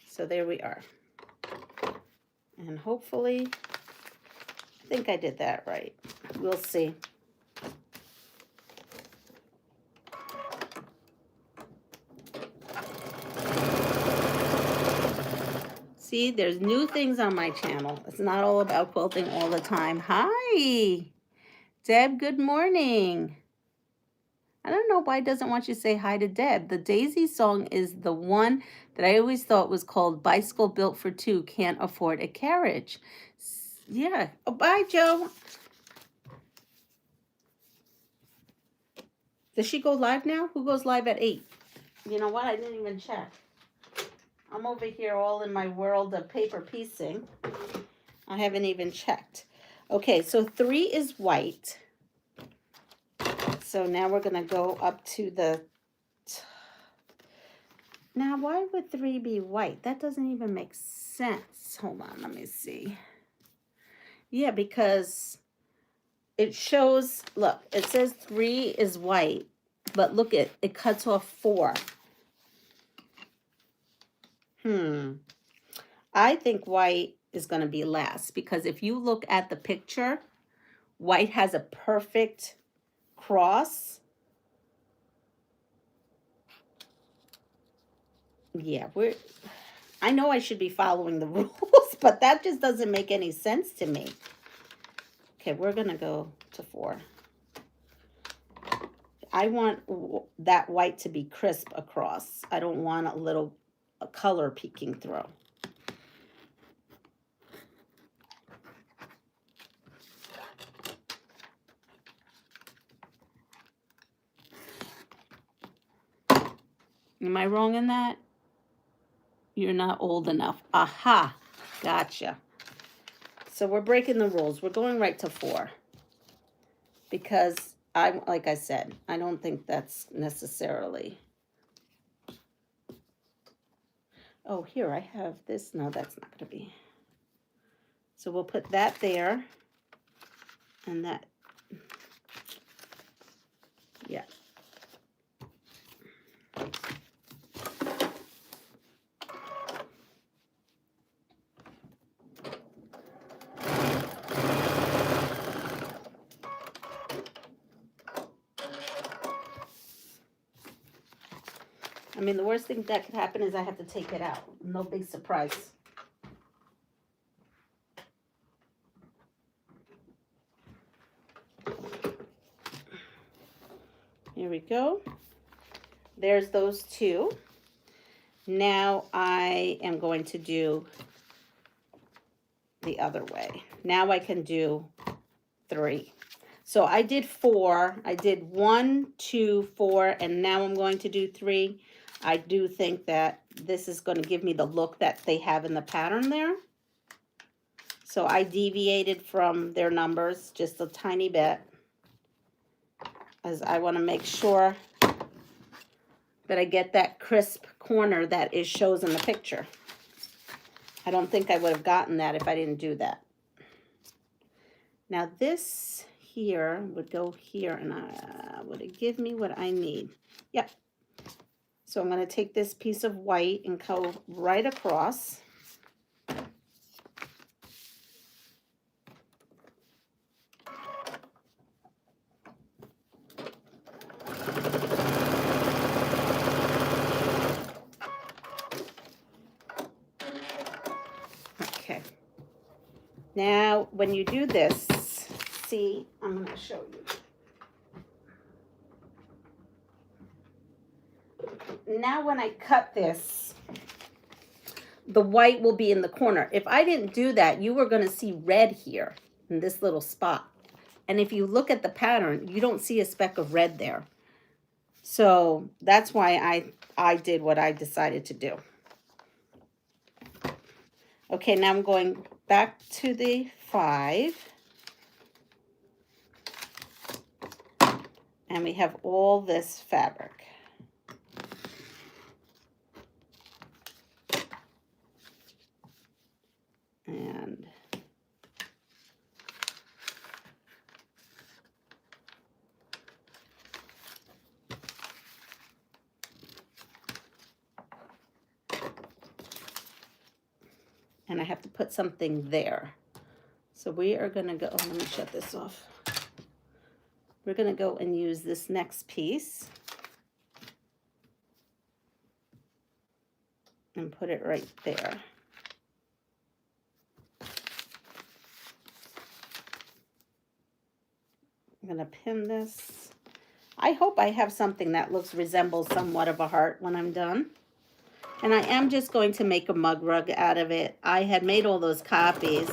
So there we are. And hopefully, I think I did that right. We'll see. See, there's new things on my channel. It's not all about quilting all the time. Hi, Deb, good morning. I don't know why it doesn't want you to say hi to Deb. The Daisy song is the one that I always thought was called Bicycle Built for 2, Can't Afford a Carriage. Yeah. Oh, bye, Joe. Does she go live now? Who goes live at 8? You know what? I didn't even check. I'm over here all in my world of paper piecing. I haven't even checked. Okay, so 3 is white. So now we're going to go up to the... Now, why would 3 be white? That doesn't even make sense. Hold on, let me see. Yeah, because it shows, look, it says 3 is white, but look, it cuts off 4. I think white is going to be last because if you look at the picture, white has a perfect cross. Yeah, I know I should be following the rules, but that just doesn't make any sense to me. Okay, we're going to go to 4. I want that white to be crisp across. I don't want a color peeking through. Am I wrong in that? You're not old enough. Aha, gotcha. So we're breaking the rules. We're going right to 4. Because, like I said, I don't think that's necessarily... Oh, here, I have this. No, that's not going to be. So we'll put that there. And that. Yeah. I mean, the worst thing that could happen is I have to take it out. No big surprise. Here we go. There's those 2. Now I am going to do the other way. Now I can do 3. So I did 4. I did 1, 2, 4, and now I'm going to do 3. I do think that this is going to give me the look that they have in the pattern there. So I deviated from their numbers just a tiny bit, as I want to make sure that I get that crisp corner that it shows in the picture. I don't think I would have gotten that if I didn't do that. Now this here would go here, and would it give me what I need? Yep. So I'm going to take this piece of white and go right across. Okay. Now, when you do this, see, I'm going to show you. Now when I cut this, the white will be in the corner. If I didn't do that, you were going to see red here in this little spot. And if you look at the pattern, you don't see a speck of red there. So that's why I did what I decided to do. Okay, now I'm going back to the 5. And we have all this fabric. And I have to put something there. So we are going to go, let me shut this off. We're going to go and use this next piece and put it right there. I'm going to pin this. I hope I have something that resembles somewhat of a heart when I'm done. And I am just going to make a mug rug out of it. I had made all those copies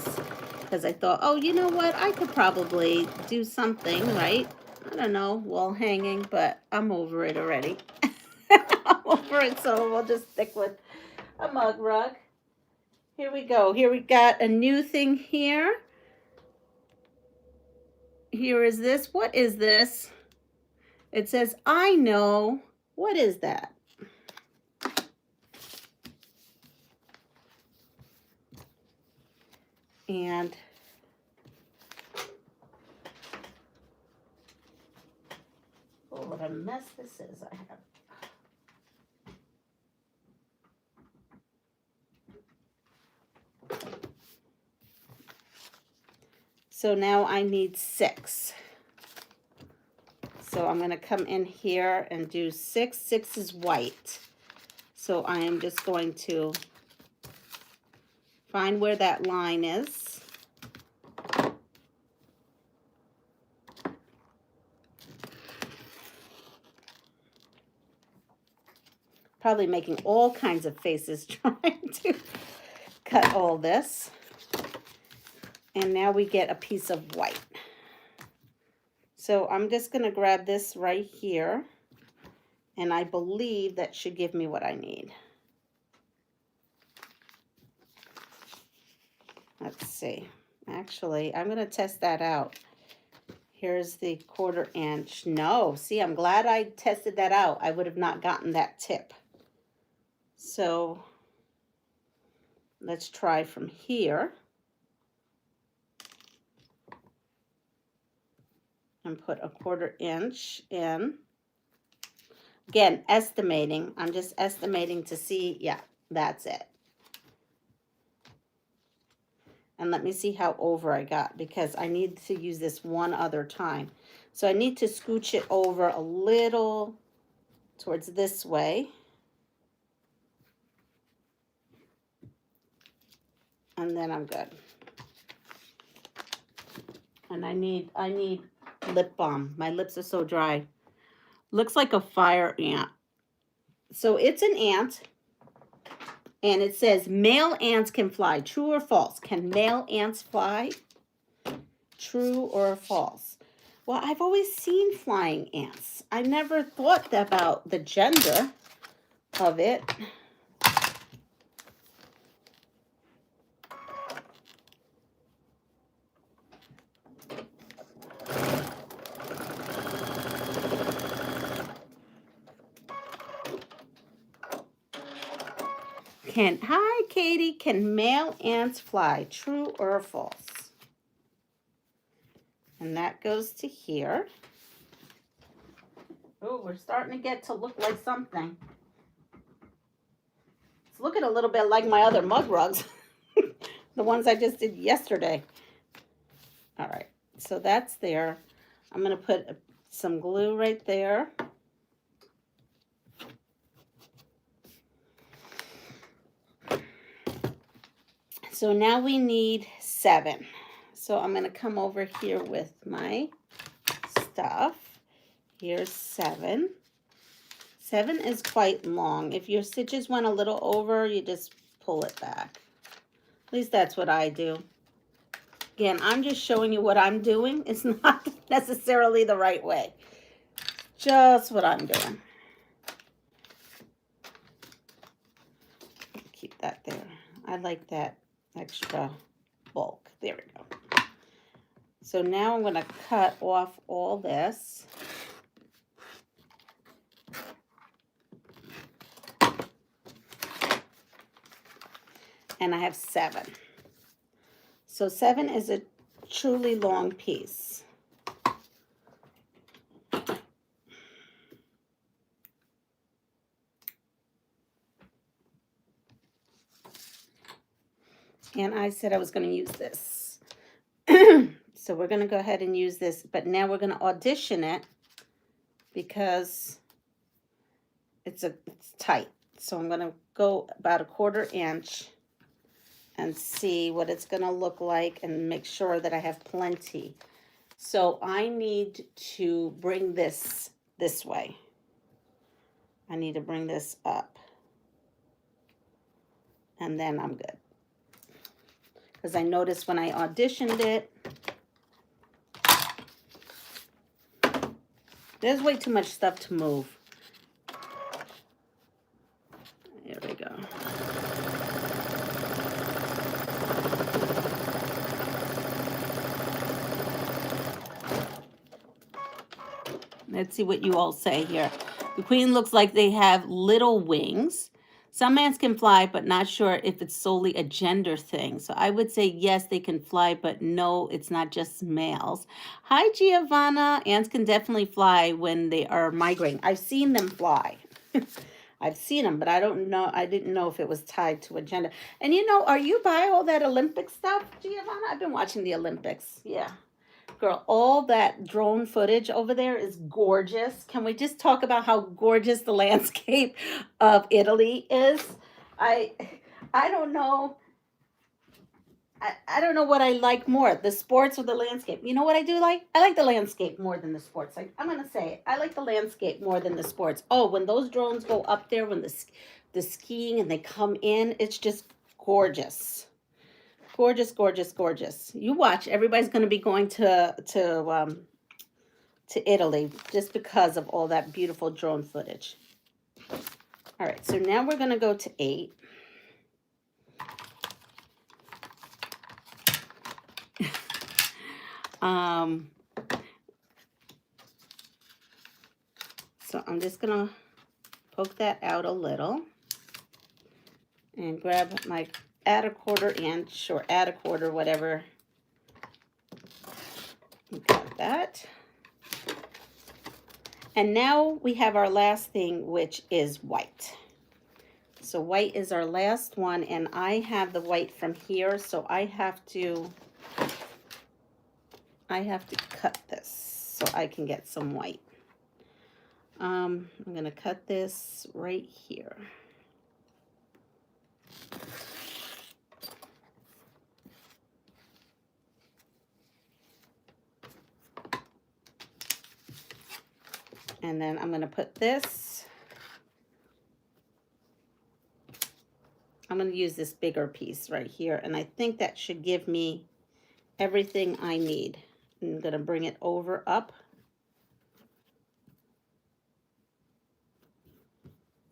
because I thought, oh, you know what? I could probably do something, right? I don't know, wall hanging, but I'm over it already. I'm over it, so we'll just stick with a mug rug. Here we go. Here we got a new thing here. Here is this. What is this? It says, I know. What is that? And oh, what a mess this is. I have. So now I need 6. So I'm going to come in here and do 6. 6 is white. So I am just going to find where that line is. Probably making all kinds of faces trying to cut all this. And now we get a piece of white. So I'm just going to grab this right here. And I believe that should give me what I need. Let's see. Actually, I'm going to test that out. Here's the 1/4 inch. No, see, I'm glad I tested that out. I would have not gotten that tip. So let's try from here. And put a 1/4 inch in. Again, estimating. I'm just estimating to see, yeah, that's it. And let me see how over I got, because I need to use this one other time. So I need to scooch it over a little towards this way. And then I'm good. And I need lip balm. My lips are so dry. Looks like a fire ant. So it's an ant. And it says, male ants can fly. True or false? Can male ants fly? True or false? Well, I've always seen flying ants. I never thought about the gender of it. Hi Katie, can male ants fly? True or false? And that goes to here. Oh, we're starting to get to look like something. It's looking a little bit like my other mug rugs. The ones I just did yesterday. All right, so that's there. I'm going to put some glue right there. So now we need 7. So I'm going to come over here with my stuff. Here's 7. 7 is quite long. If your stitches went a little over, you just pull it back. At least that's what I do. Again, I'm just showing you what I'm doing. It's not necessarily the right way. Just what I'm doing. Keep that there. I like that extra bulk. There we go. So now I'm going to cut off all this. And I have 7. So 7 is a truly long piece. And I said I was going to use this. So we're going to go ahead and use this, but now we're going to audition it because it's tight. So I'm going to go about 1/4 inch and see what it's going to look like and make sure that I have plenty. So I need to bring this way. I need to bring this up. And then I'm good. Because I noticed when I auditioned it, there's way too much stuff to move. There we go. Let's see what you all say here. The queen looks like they have little wings. Some ants can fly, but not sure if it's solely a gender thing. So I would say yes, they can fly, but no, it's not just males. Hi, Giovanna. Ants can definitely fly when they are migrating. I've seen them fly. I've seen them, but I don't know. I didn't know if it was tied to a gender. And you know, are you by all that Olympic stuff, Giovanna? I've been watching the Olympics. Yeah. Girl, all that drone footage over there is gorgeous. Can we just talk about how gorgeous the landscape of Italy is? I don't know. I don't know what I like more, the sports or the landscape. You know what I do like? I like the landscape more than the sports. Like, I'm going to say it. I like the landscape more than the sports. Oh, when those drones go up there, when the skiing and they come in, it's just gorgeous. Gorgeous, gorgeous, gorgeous. You watch. Everybody's going to be going to Italy just because of all that beautiful drone footage. All right, so now we're going to go to 8. So I'm just going to poke that out a little and grab my add a 1/4 inch or add a 1/4, whatever. Got that. And now we have our last thing, which is white. So white is our last one, and I have the white from here, so I have to cut this so I can get some white. I'm going to cut this right here. And then I'm going to put this. I'm going to use this bigger piece right here, and I think that should give me everything I need. I'm going to bring it over up.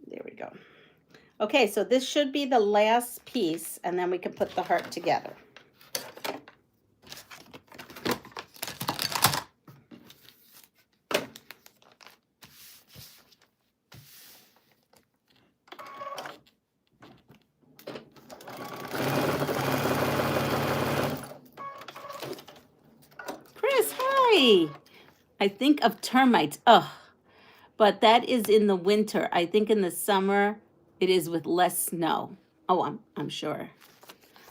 There we go. Okay, so this should be the last piece, and then we can put the heart together. I think of termites. Ugh. But that is in the winter. I think in the summer it is with less snow. Oh, I'm sure.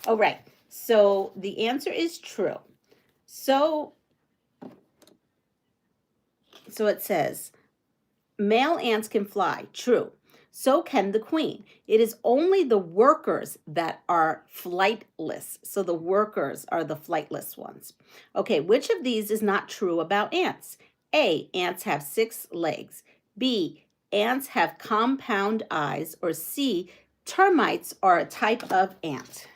All right. So the answer is true. So it says male ants can fly. True. So can the queen. It is only the workers that are flightless. So the workers are the flightless ones. Okay, which of these is not true about ants? A, ants have 6 legs. B, ants have compound eyes. Or C, termites are a type of ant.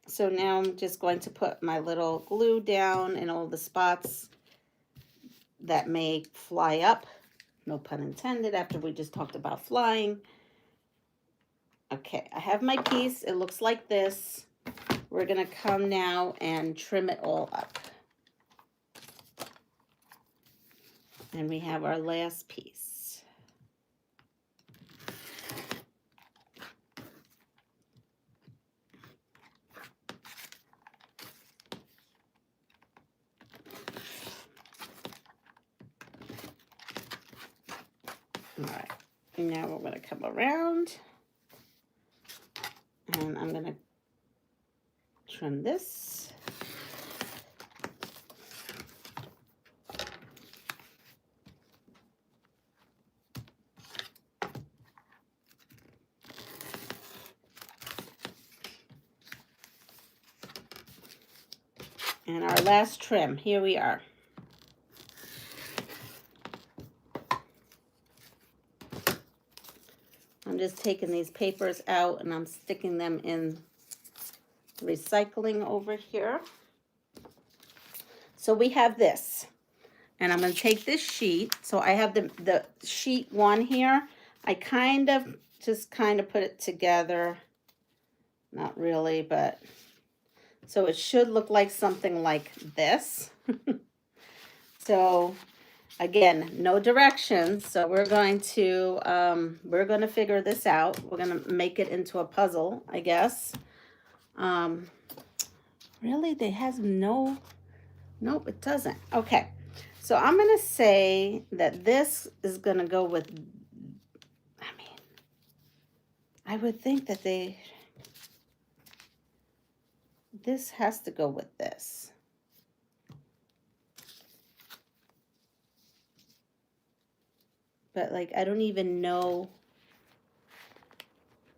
So now I'm just going to put my little glue down in all the spots that may fly up. No pun intended, after we just talked about flying. Okay, I have my piece. It looks like this. We're going to come now and trim it all up. And we have our last piece. All right, and now we're going to come around. And I'm going to trim this. And our last trim, here we are. I'm just taking these papers out and I'm sticking them in recycling over here. So we have this, and I'm going to take this sheet. So I have the sheet 1 here. I just kind of put it together. Not really, but so it should look like something like this. So again, no directions. So we're going to figure this out. We're going to make it into a puzzle, I guess. Really, they has no, nope, it doesn't. Okay, so I'm going to say that this is going to go with, I mean, I would think that this has to go with this. But like, I don't even know.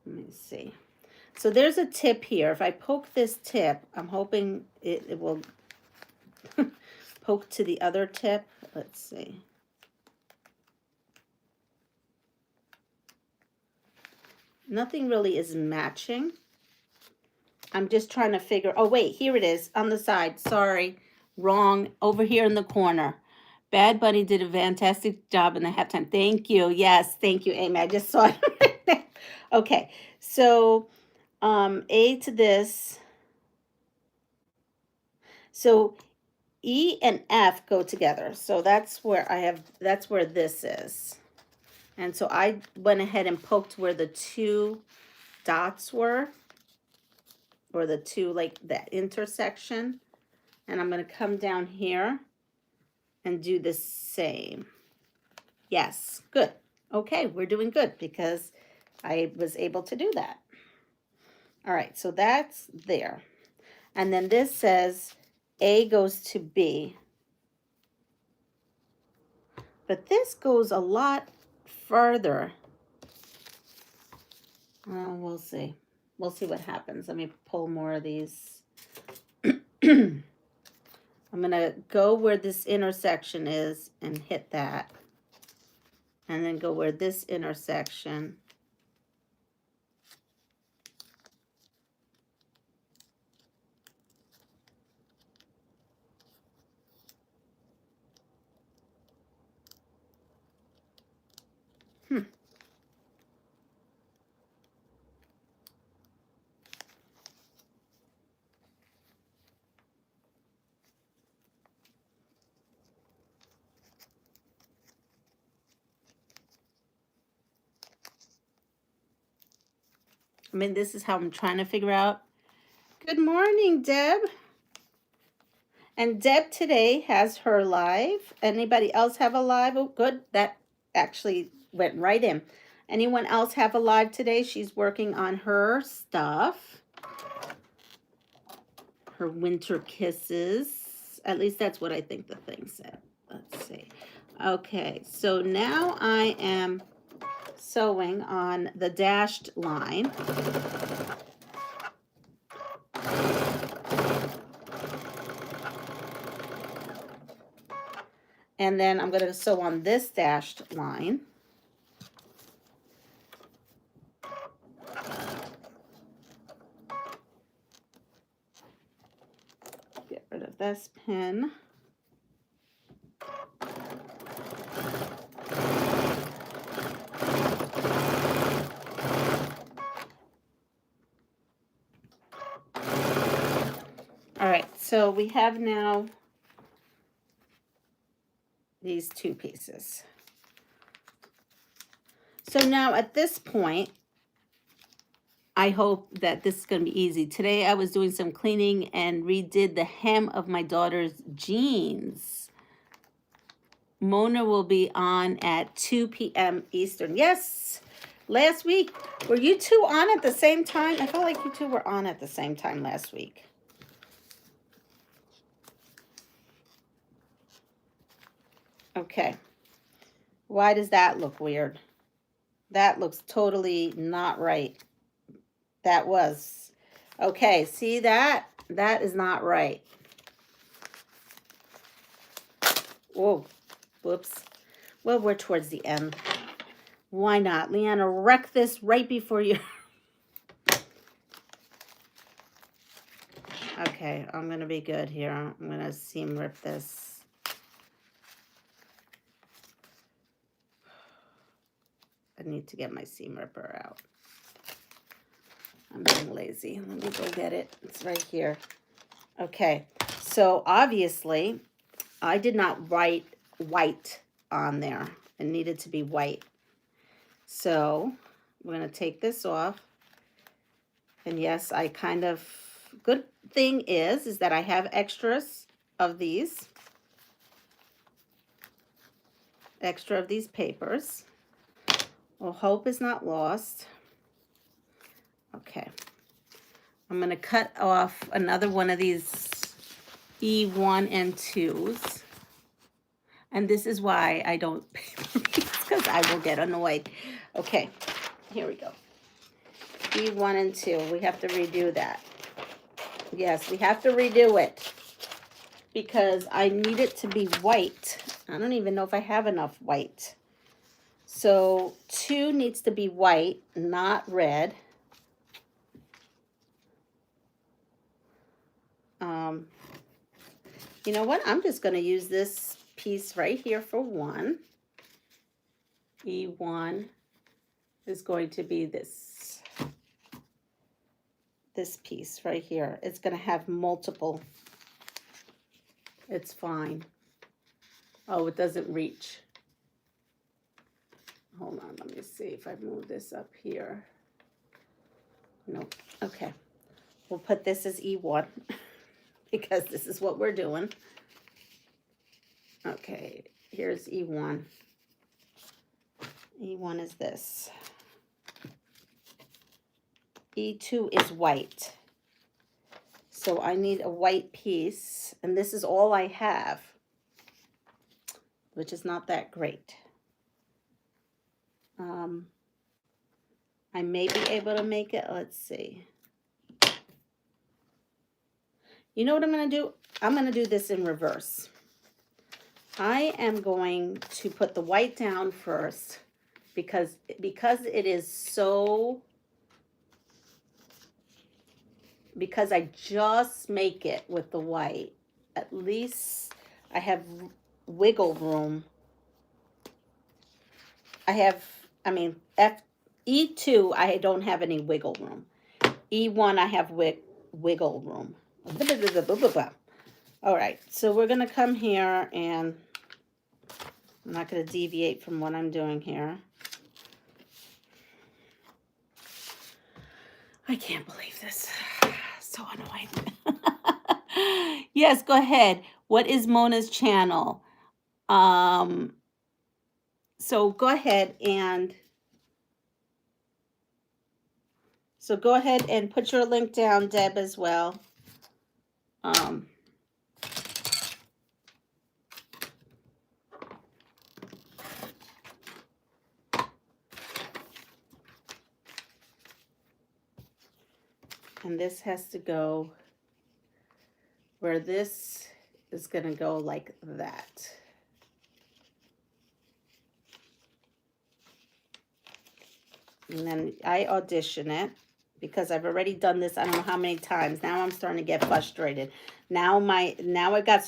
Let me see. So there's a tip here. If I poke this tip, I'm hoping it will poke to the other tip. Let's see. Nothing really is matching. I'm just trying to figure, oh wait, here it is on the side. Sorry, wrong, over here in the corner. Bad Bunny did a fantastic job in the halftime. Thank you. Yes, thank you, Amy. I just saw it. Okay, so A to this. So E and F go together. So that's where that's where this is. And so I went ahead and poked where the 2 dots were, or the 2, like that intersection. And I'm going to come down here and do the same. Yes, good. Okay, we're doing good because I was able to do that. All right, so that's there. And then this says A goes to B. But this goes a lot further. We'll see. We'll see what happens. Let me pull more of these. I'm going to go where this intersection is and hit that. And then go where this intersection. I mean, this is how I'm trying to figure out. Good morning, Deb. And Deb today has her live. Anybody else have a live? Oh, good. That actually went right in. Anyone else have a live today? She's working on her stuff. Her winter kisses. At least that's what I think the thing said. Let's see. Okay, so now I am sewing on the dashed line. And then I'm going to sew on this dashed line. Get rid of this pin. All right, so we have now these two pieces. So now at this point, I hope that this is going to be easy. Today I was doing some cleaning and redid the hem of my daughter's jeans. Mona will be on at 2 p.m. Eastern. Yes, last week. Were you two on at the same time? I felt like you two were on at the same time last week. Okay. Why does that look weird? That looks totally not right. That was. Okay, see that? That is not right. Whoa. Whoops. Well, we're towards the end. Why not? Leanna, wreck this right before you... Okay, I'm going to be good here. I'm going to seam rip this. I need to get my seam ripper out. I'm being lazy. Let me go get it. It's right here. Okay, so obviously, I did not write white on there. It needed to be white. So, we're going to take this off. And yes, I kind of... Good thing is that I have extras of these. Extra of these papers. Well, hope is not lost. Okay. I'm going to cut off another one of these E1 and 2s. And this is why I don't paper because I will get annoyed. Okay, here we go. E1 and 2. We have to redo that. Yes, we have to redo it because I need it to be white. I don't even know if I have enough white. So 2 needs to be white, not red. You know what? I'm just going to use this piece right here for 1. E1 is going to be this piece right here. It's going to have multiple. It's fine. Oh, it doesn't reach. Hold on, let me see if I move this up here. Nope. Okay. We'll put this as E1 because this is what we're doing. Okay, here's E1. E1 is this. E2 is white. So I need a white piece, and this is all I have, which is not that great. I may be able to make it. Let's see. You know what I'm going to do? I'm going to do this in reverse. I am going to put the white down first because it is so... Because I just make it with the white. At least I have wiggle room. E2, I don't have any wiggle room. E1, I have wiggle room. All right, so we're going to come here, and I'm not going to deviate from what I'm doing here. I can't believe this. So annoying. Yes, go ahead. What is Mona's channel? Um, so go ahead and put your link down, Deb, as well. And this has to go where this is going to go like that. And then I audition it because I've already done this I don't know how many times. Now I'm starting to get frustrated. Now I got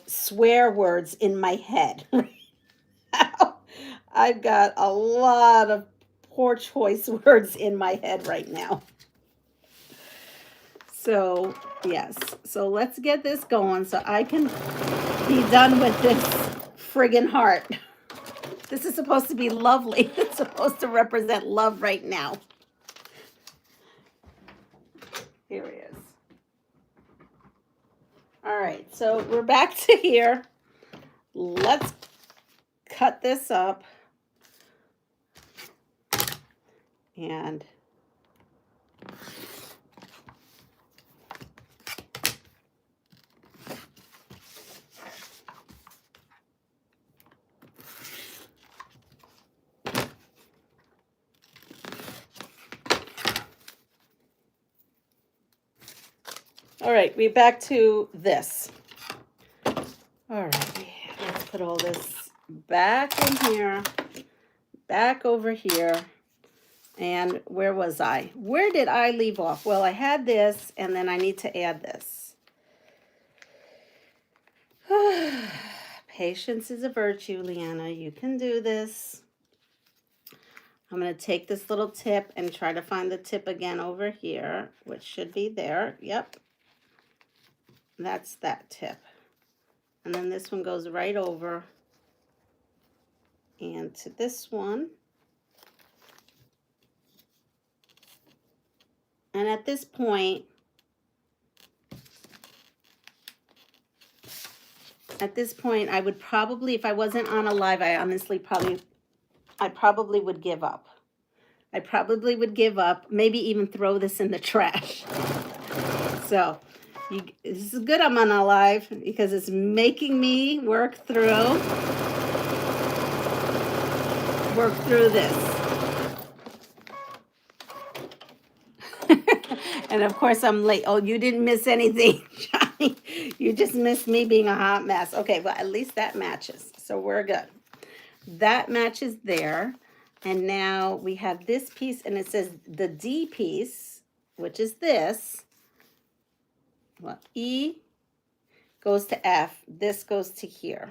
swear words in my head. I've got a lot of poor choice words in my head right now. So, yes. So let's get this going so I can be done with this friggin' heart. This is supposed to be lovely. It's supposed to represent love right now. Here it is. All right, so we're back to here. Let's cut this up. And all right, we're back to this. All right, let's put all this back in here, back over here. And where was I? Where did I leave off? Well, I had this, and then I need to add this. Patience is a virtue, Leanna. You can do this. I'm going to take this little tip and try to find the tip again over here, which should be there. Yep. That's that tip. And then this one goes right over. And to this one. And at this point, I would probably, if I wasn't on a live, I probably would give up. I probably would give up, maybe even throw this in the trash. So, this is good I'm on a live because it's making me work through this. And of course I'm late. Oh, you didn't miss anything, Johnny. You just missed me being a hot mess. Okay, well, at least that matches. So we're good. That matches there. And now we have this piece, and it says the D piece, which is this. Well, E goes to F. This goes to here.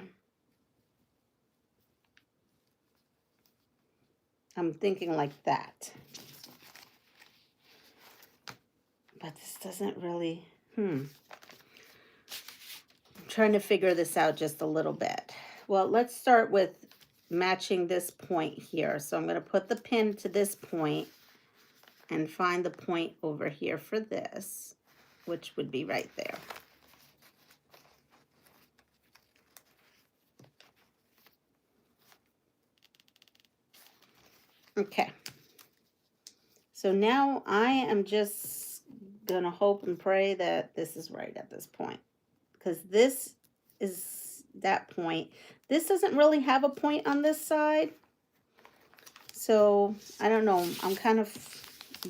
I'm thinking like that. But this doesn't really, I'm trying to figure this out just a little bit. Well, let's start with matching this point here. So I'm going to put the pin to this point and find the point over here for this, which would be right there. Okay. So now I am just going to hope and pray that this is right at this point, because this is that point. This doesn't really have a point on this side. So I don't know. I'm kind of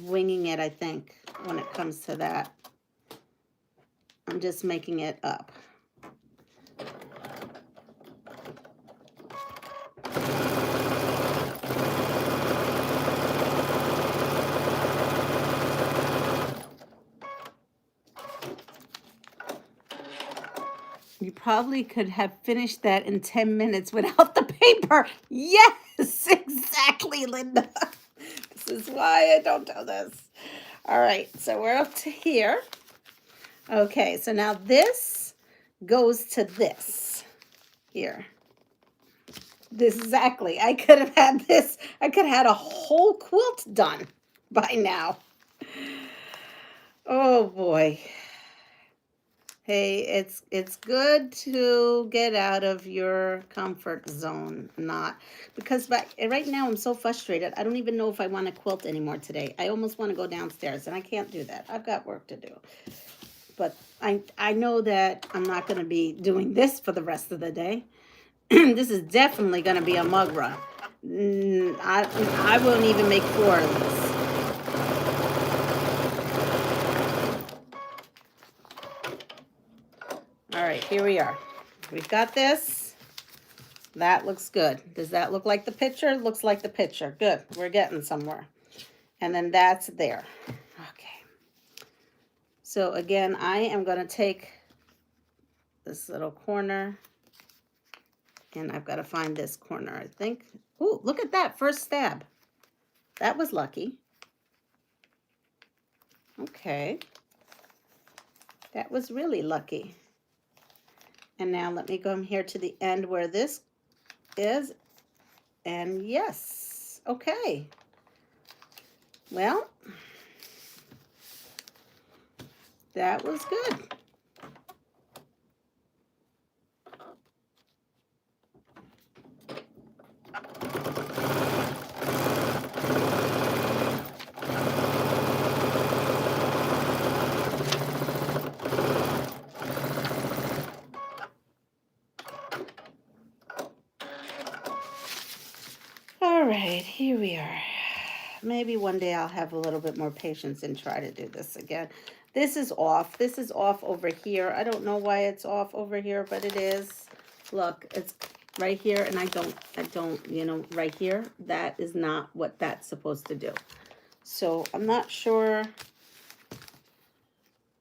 winging it, I think, when it comes to that. I'm just making it up. You probably could have finished that in 10 minutes without the paper. Yes, exactly, Linda. This is why I don't do this. All right, so we're up to here. Okay, so now this goes to this here. This exactly. I could have had this. I could have had a whole quilt done by now. Oh boy. Hey, it's good to get out of your comfort zone, not because right now I'm so frustrated. I don't even know if I want to quilt anymore today. I almost want to go downstairs, and I can't do that. I've got work to do. But I know that I'm not going to be doing this for the rest of the day. This is definitely going to be a mug run. I won't even make 4 of these. All right, here we are. We've got this. That looks good. Does that look like the picture? Looks like the picture. Good. We're getting somewhere. And then that's there. Okay. So again, I am going to take this little corner, and I've got to find this corner, I think. Ooh, look at that first stab. That was lucky. Okay. That was really lucky. And now let me go here to the end where this is. And yes. Okay. Well, that was good. All right, here we are. Maybe one day I'll have a little bit more patience and try to do this again. This is off. This is off over here. I don't know why it's off over here, but it is. Look, it's right here, and I don't, you know, right here. That is not what that's supposed to do. So I'm not sure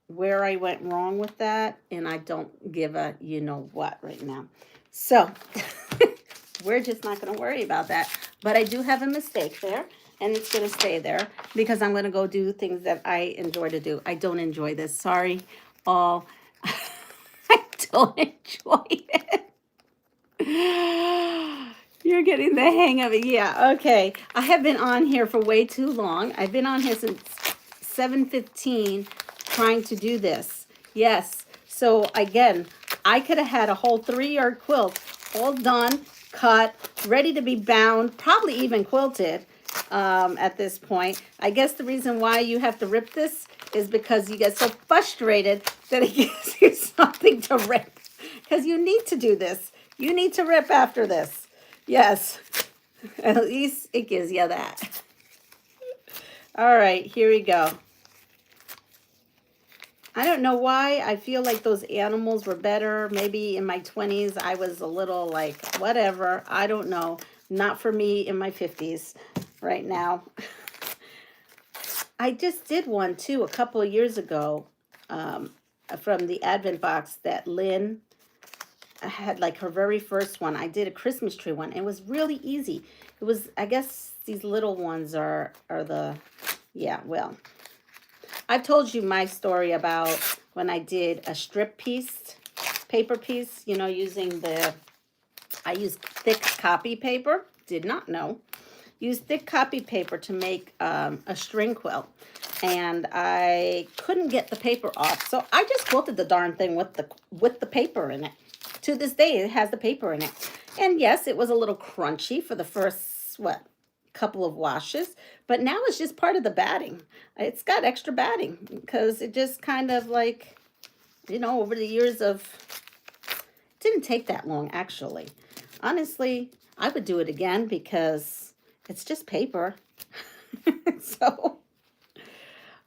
where I went wrong with that, and I don't give a you know what right now. So we're just not going to worry about that. But I do have a mistake there, and it's going to stay there because I'm going to go do things that I enjoy to do. I don't enjoy this. Sorry, all. I don't enjoy it. You're getting the hang of it. Yeah, okay. I have been on here for way too long. I've been on here since 7:15 trying to do this. Yes. So again, I could have had a whole 3-yard quilt all done, cut, ready to be bound, probably even quilted at this point. I guess the reason why you have to rip this is because you get so frustrated that it gives you something to rip. Because you need to do this. You need to rip after this. Yes. At least it gives you that. All right, here we go. I don't know why I feel like those animals were better. Maybe in my 20s, I was a little like, whatever. I don't know. Not for me in my 50s right now. I just did one, too, a couple of years ago from the Advent box that Lynn had, like her very first one. I did a Christmas tree one. It was really easy. It was, I guess these little ones are the, yeah, well. I've told you my story about when I did a strip piece, paper piece, you know, using I used thick copy paper. Did not know. Used thick copy paper to make a string quilt. And I couldn't get the paper off. So I just quilted the darn thing with the paper in it. To this day, it has the paper in it. And yes, it was a little crunchy for the first, couple of washes, but now it's just part of the batting. It's got extra batting because it just kind of like, you know, over the years of, it didn't take that long actually. Honestly, I would do it again because it's just paper. So,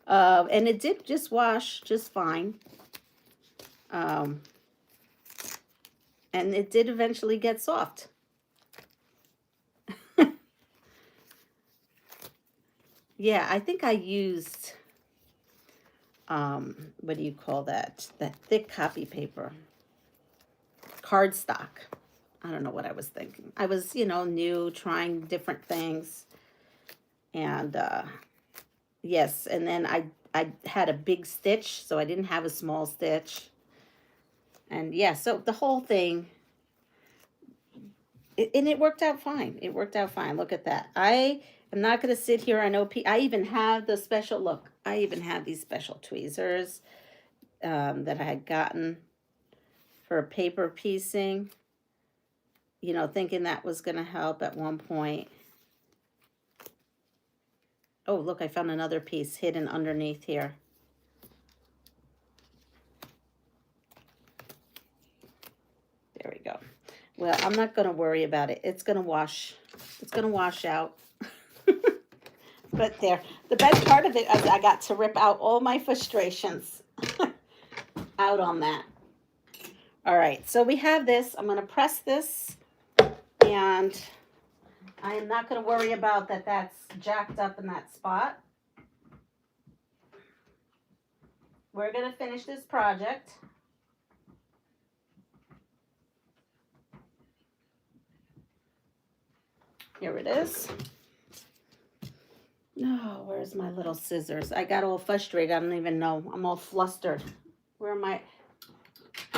and it did just wash just fine. And it did eventually get soft. Yeah, I think I used, what do you call that? That thick copy paper. Cardstock. I don't know what I was thinking. I was, you know, new, trying different things. And, yes, and then I had a big stitch, so I didn't have a small stitch. And, yeah, so the whole thing, And it worked out fine. It worked out fine. Look at that. I am not going to sit here. I know I even have the special, look, I even have these special tweezers that I had gotten for paper piecing. You know, thinking that was going to help at one point. Oh, look, I found another piece hidden underneath here. There we go. Well, I'm not going to worry about it. It's going to wash. It's going to wash out. But there, the best part of it is I got to rip out all my frustrations out on that. All right, so we have this. I'm going to press this, and I am not going to worry about that that's jacked up in that spot. We're going to finish this project. Here it is. No, where's my little scissors? I got all frustrated. I don't even know. I'm all flustered. Where am I?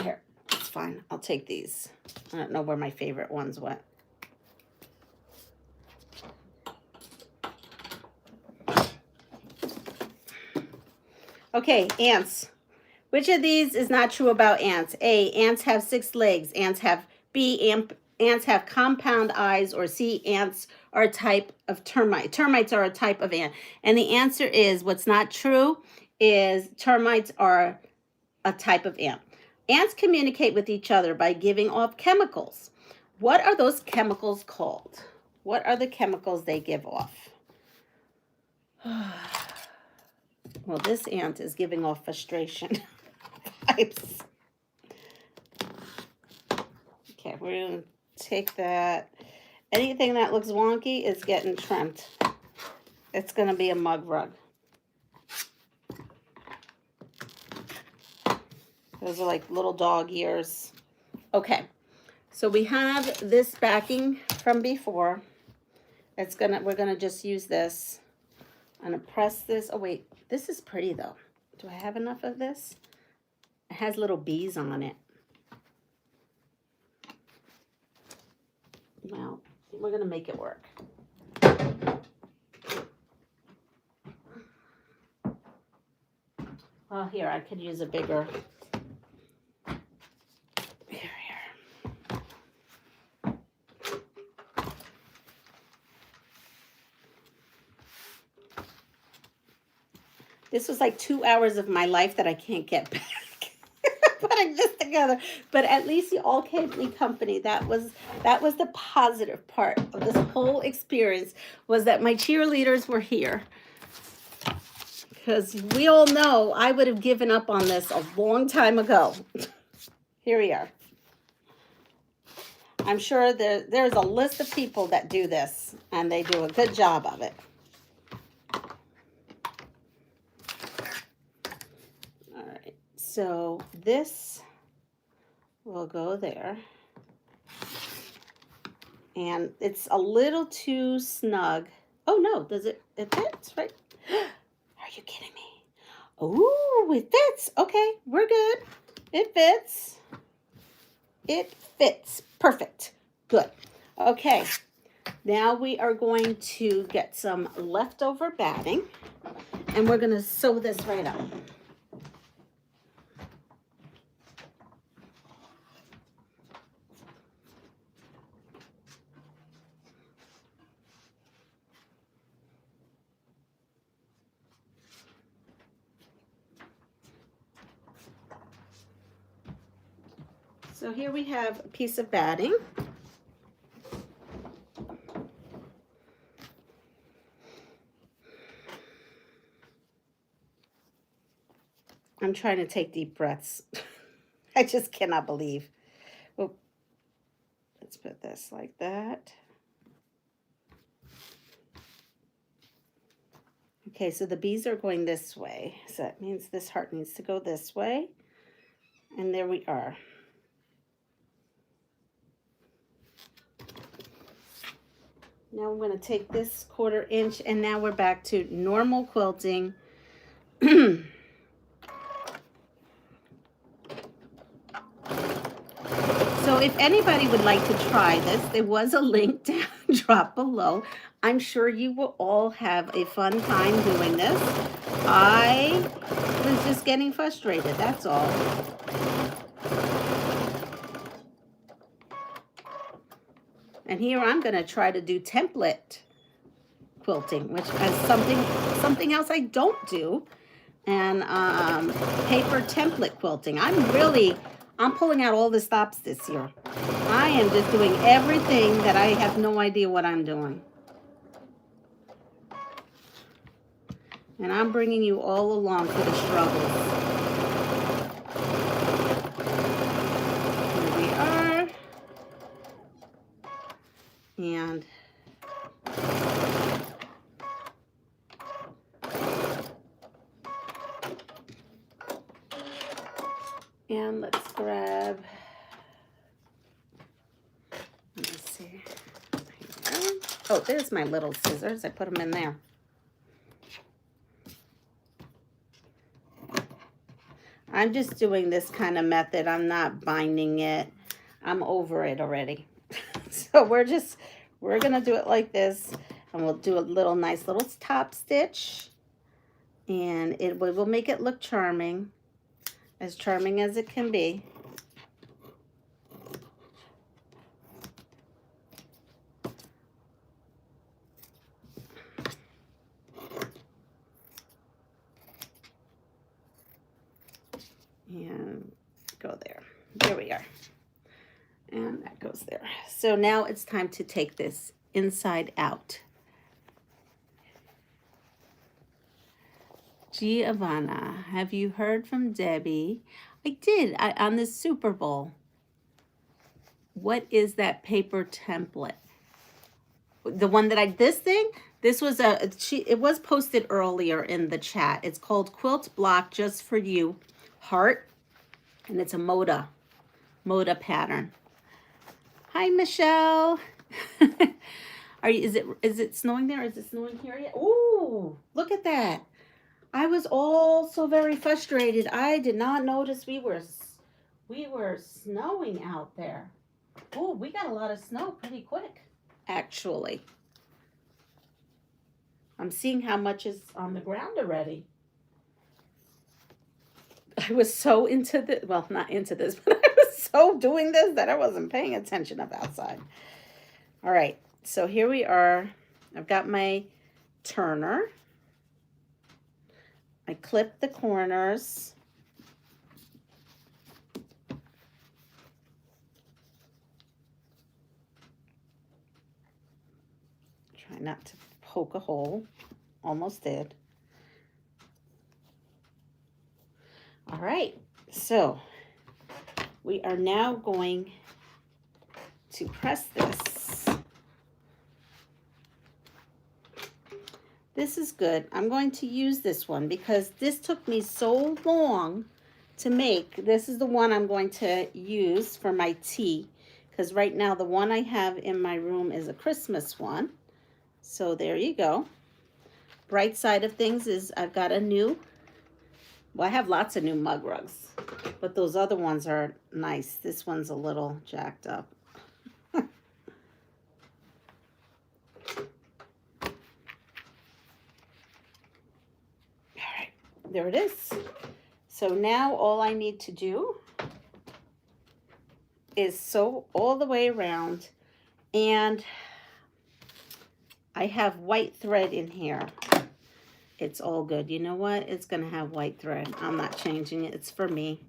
Here, it's fine. I'll take these. I don't know where my favorite ones went. Okay, ants. Which of these is not true about ants? A, ants have 6 legs. Ants have ants have compound eyes, or C, ants are a type of termite. Termites are a type of ant. And the answer is, what's not true is termites are a type of ant. Ants communicate with each other by giving off chemicals. What are those chemicals called? What are the chemicals they give off? Well, this ant is giving off frustration vibes. Okay, we're going to take that. Anything that looks wonky is getting trimmed. It's going to be a mug rug. Those are like little dog ears. Okay, so we have this backing from before. We're gonna just use this. I'm gonna press this. Oh wait, this is pretty though. Do I have enough of this? It has little bees on it. Well, we're gonna make it work. Well, here, I could use a bigger. This was like 2 hours of my life that I can't get back. Putting this together. But at least you all kept me company. That was the positive part of this whole experience, was that my cheerleaders were here. Because we all know I would have given up on this a long time ago. Here we are. I'm sure there's a list of people that do this, and they do a good job of it. All right, so this will go there. And it's a little too snug. Oh no, it fits, right? Are you kidding me? Oh, it fits. Okay, we're good. It fits. It fits. Perfect. Good. Okay, now we are going to get some leftover batting, and we're going to sew this right up. So here we have a piece of batting. I'm trying to take deep breaths. I just cannot believe. Oh, let's put this like that. Okay, so the bees are going this way. So that means this heart needs to go this way. And there we are. Now I'm going to take this 1/4 inch, and now we're back to normal quilting. So So if anybody would like to try this, there was a link down drop below. I'm sure you will all have a fun time doing this. I was just getting frustrated, that's all. And here I'm going to try to do template quilting, which is something else I don't do. And paper template quilting. I'm pulling out all the stops this year. I am just doing everything that I have no idea what I'm doing. And I'm bringing you all along for the struggles. Here we are. And let's grab, let me see. Oh, there's my little scissors. I put them in there. I'm just doing this kind of method. I'm not binding it. I'm over it already. So we're going to do it like this. And we'll do a nice little top stitch. And we will make it look charming as it can be. And go there. There we are. And that goes there. So now it's time to take this inside out. Giovanna, have you heard from Debbie? I did on the Super Bowl. What is that paper template? The one that this was it was posted earlier in the chat. It's called Quilt Block Just for You, heart, and it's a Moda pattern. Hi, Michelle. Is it snowing there? Is it snowing here yet? Ooh, look at that. I was also very frustrated. I did not notice we were snowing out there. Oh, we got a lot of snow pretty quick, actually. I'm seeing how much is on the ground already. I was so into this, well, not into this, but I was so doing this that I wasn't paying attention up outside. All right, so here we are. I've got my turner. I clip the corners. Try not to poke a hole. Almost did. All right, so we are now going to press this. This is good. I'm going to use this one because this took me so long to make. This is the one I'm going to use for my tea, because right now the one I have in my room is a Christmas one. So there you go. Bright side of things is I've got a new, well, I have lots of new mug rugs, but those other ones are nice. This one's a little jacked up. There it is. So now all I need to do is sew all the way around, and I have white thread in here. It's all good. You know what? It's going to have white thread. I'm not changing it. It's for me.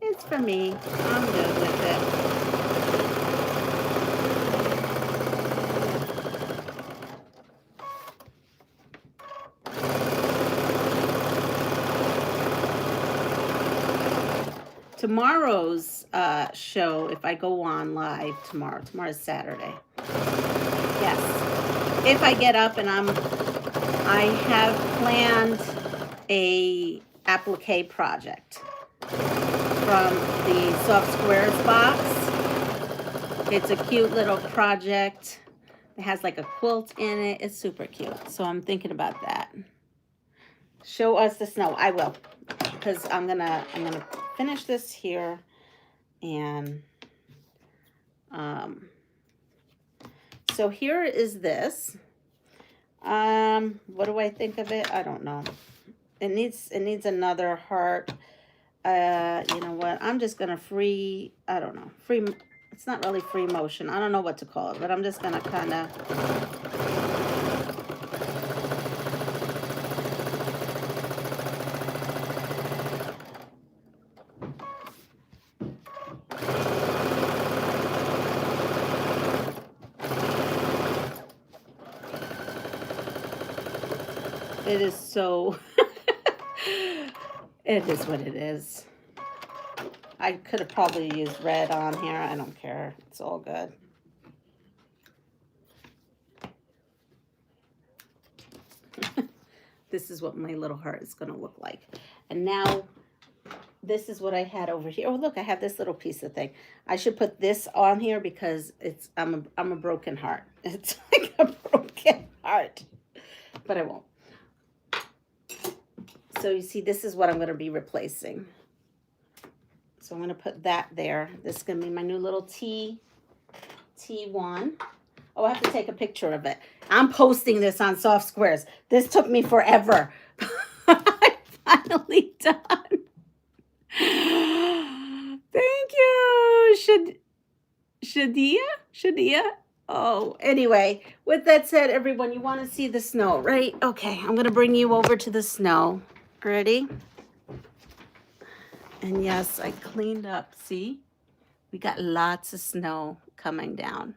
It's for me. I'm good with it. Tomorrow's show, if I go on live tomorrow's Saturday. Yes. If I get up and I have planned a applique project from the Soft Squares box. It's a cute little project. It has like a quilt in it. It's super cute. So I'm thinking about that. Show us the snow. I will, because I'm gonna finish this here, And so here is this. What do I think of it? I don't know. It needs another heart. You know what? I'm just gonna I don't know, it's not really free motion. I don't know what to call it, but I'm just gonna kind of. It is so, it is what it is. I could have probably used red on here. I don't care. It's all good. This is what my little heart is going to look like. And now this is what I had over here. Oh, look, I have this little piece of thing. I should put this on here because I'm a broken heart. It's like a broken heart, but I won't. So you see, this is what I'm going to be replacing. So I'm going to put that there. This is going to be my new little T1. Oh, I have to take a picture of it. I'm posting this on Soft Squares. This took me forever. I'm finally done. Thank you, Shadia. Oh, anyway, with that said, everyone, you want to see the snow, right? Okay, I'm going to bring you over to the snow. Ready? And yes, I cleaned up. See? We got lots of snow coming down.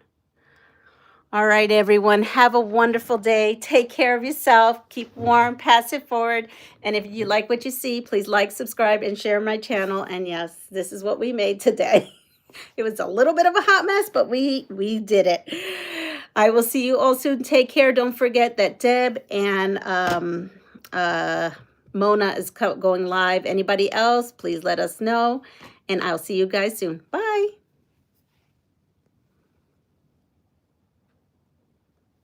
All right, everyone, have a wonderful day. Take care of yourself. Keep warm. Pass it forward. And if you like what you see, please like, subscribe, and share my channel. And yes, this is what we made today. It was a little bit of a hot mess, but we did it. I will see you all soon. Take care. Don't forget that Deb and Mona is going live. Anybody else, please let us know. And I'll see you guys soon. Bye.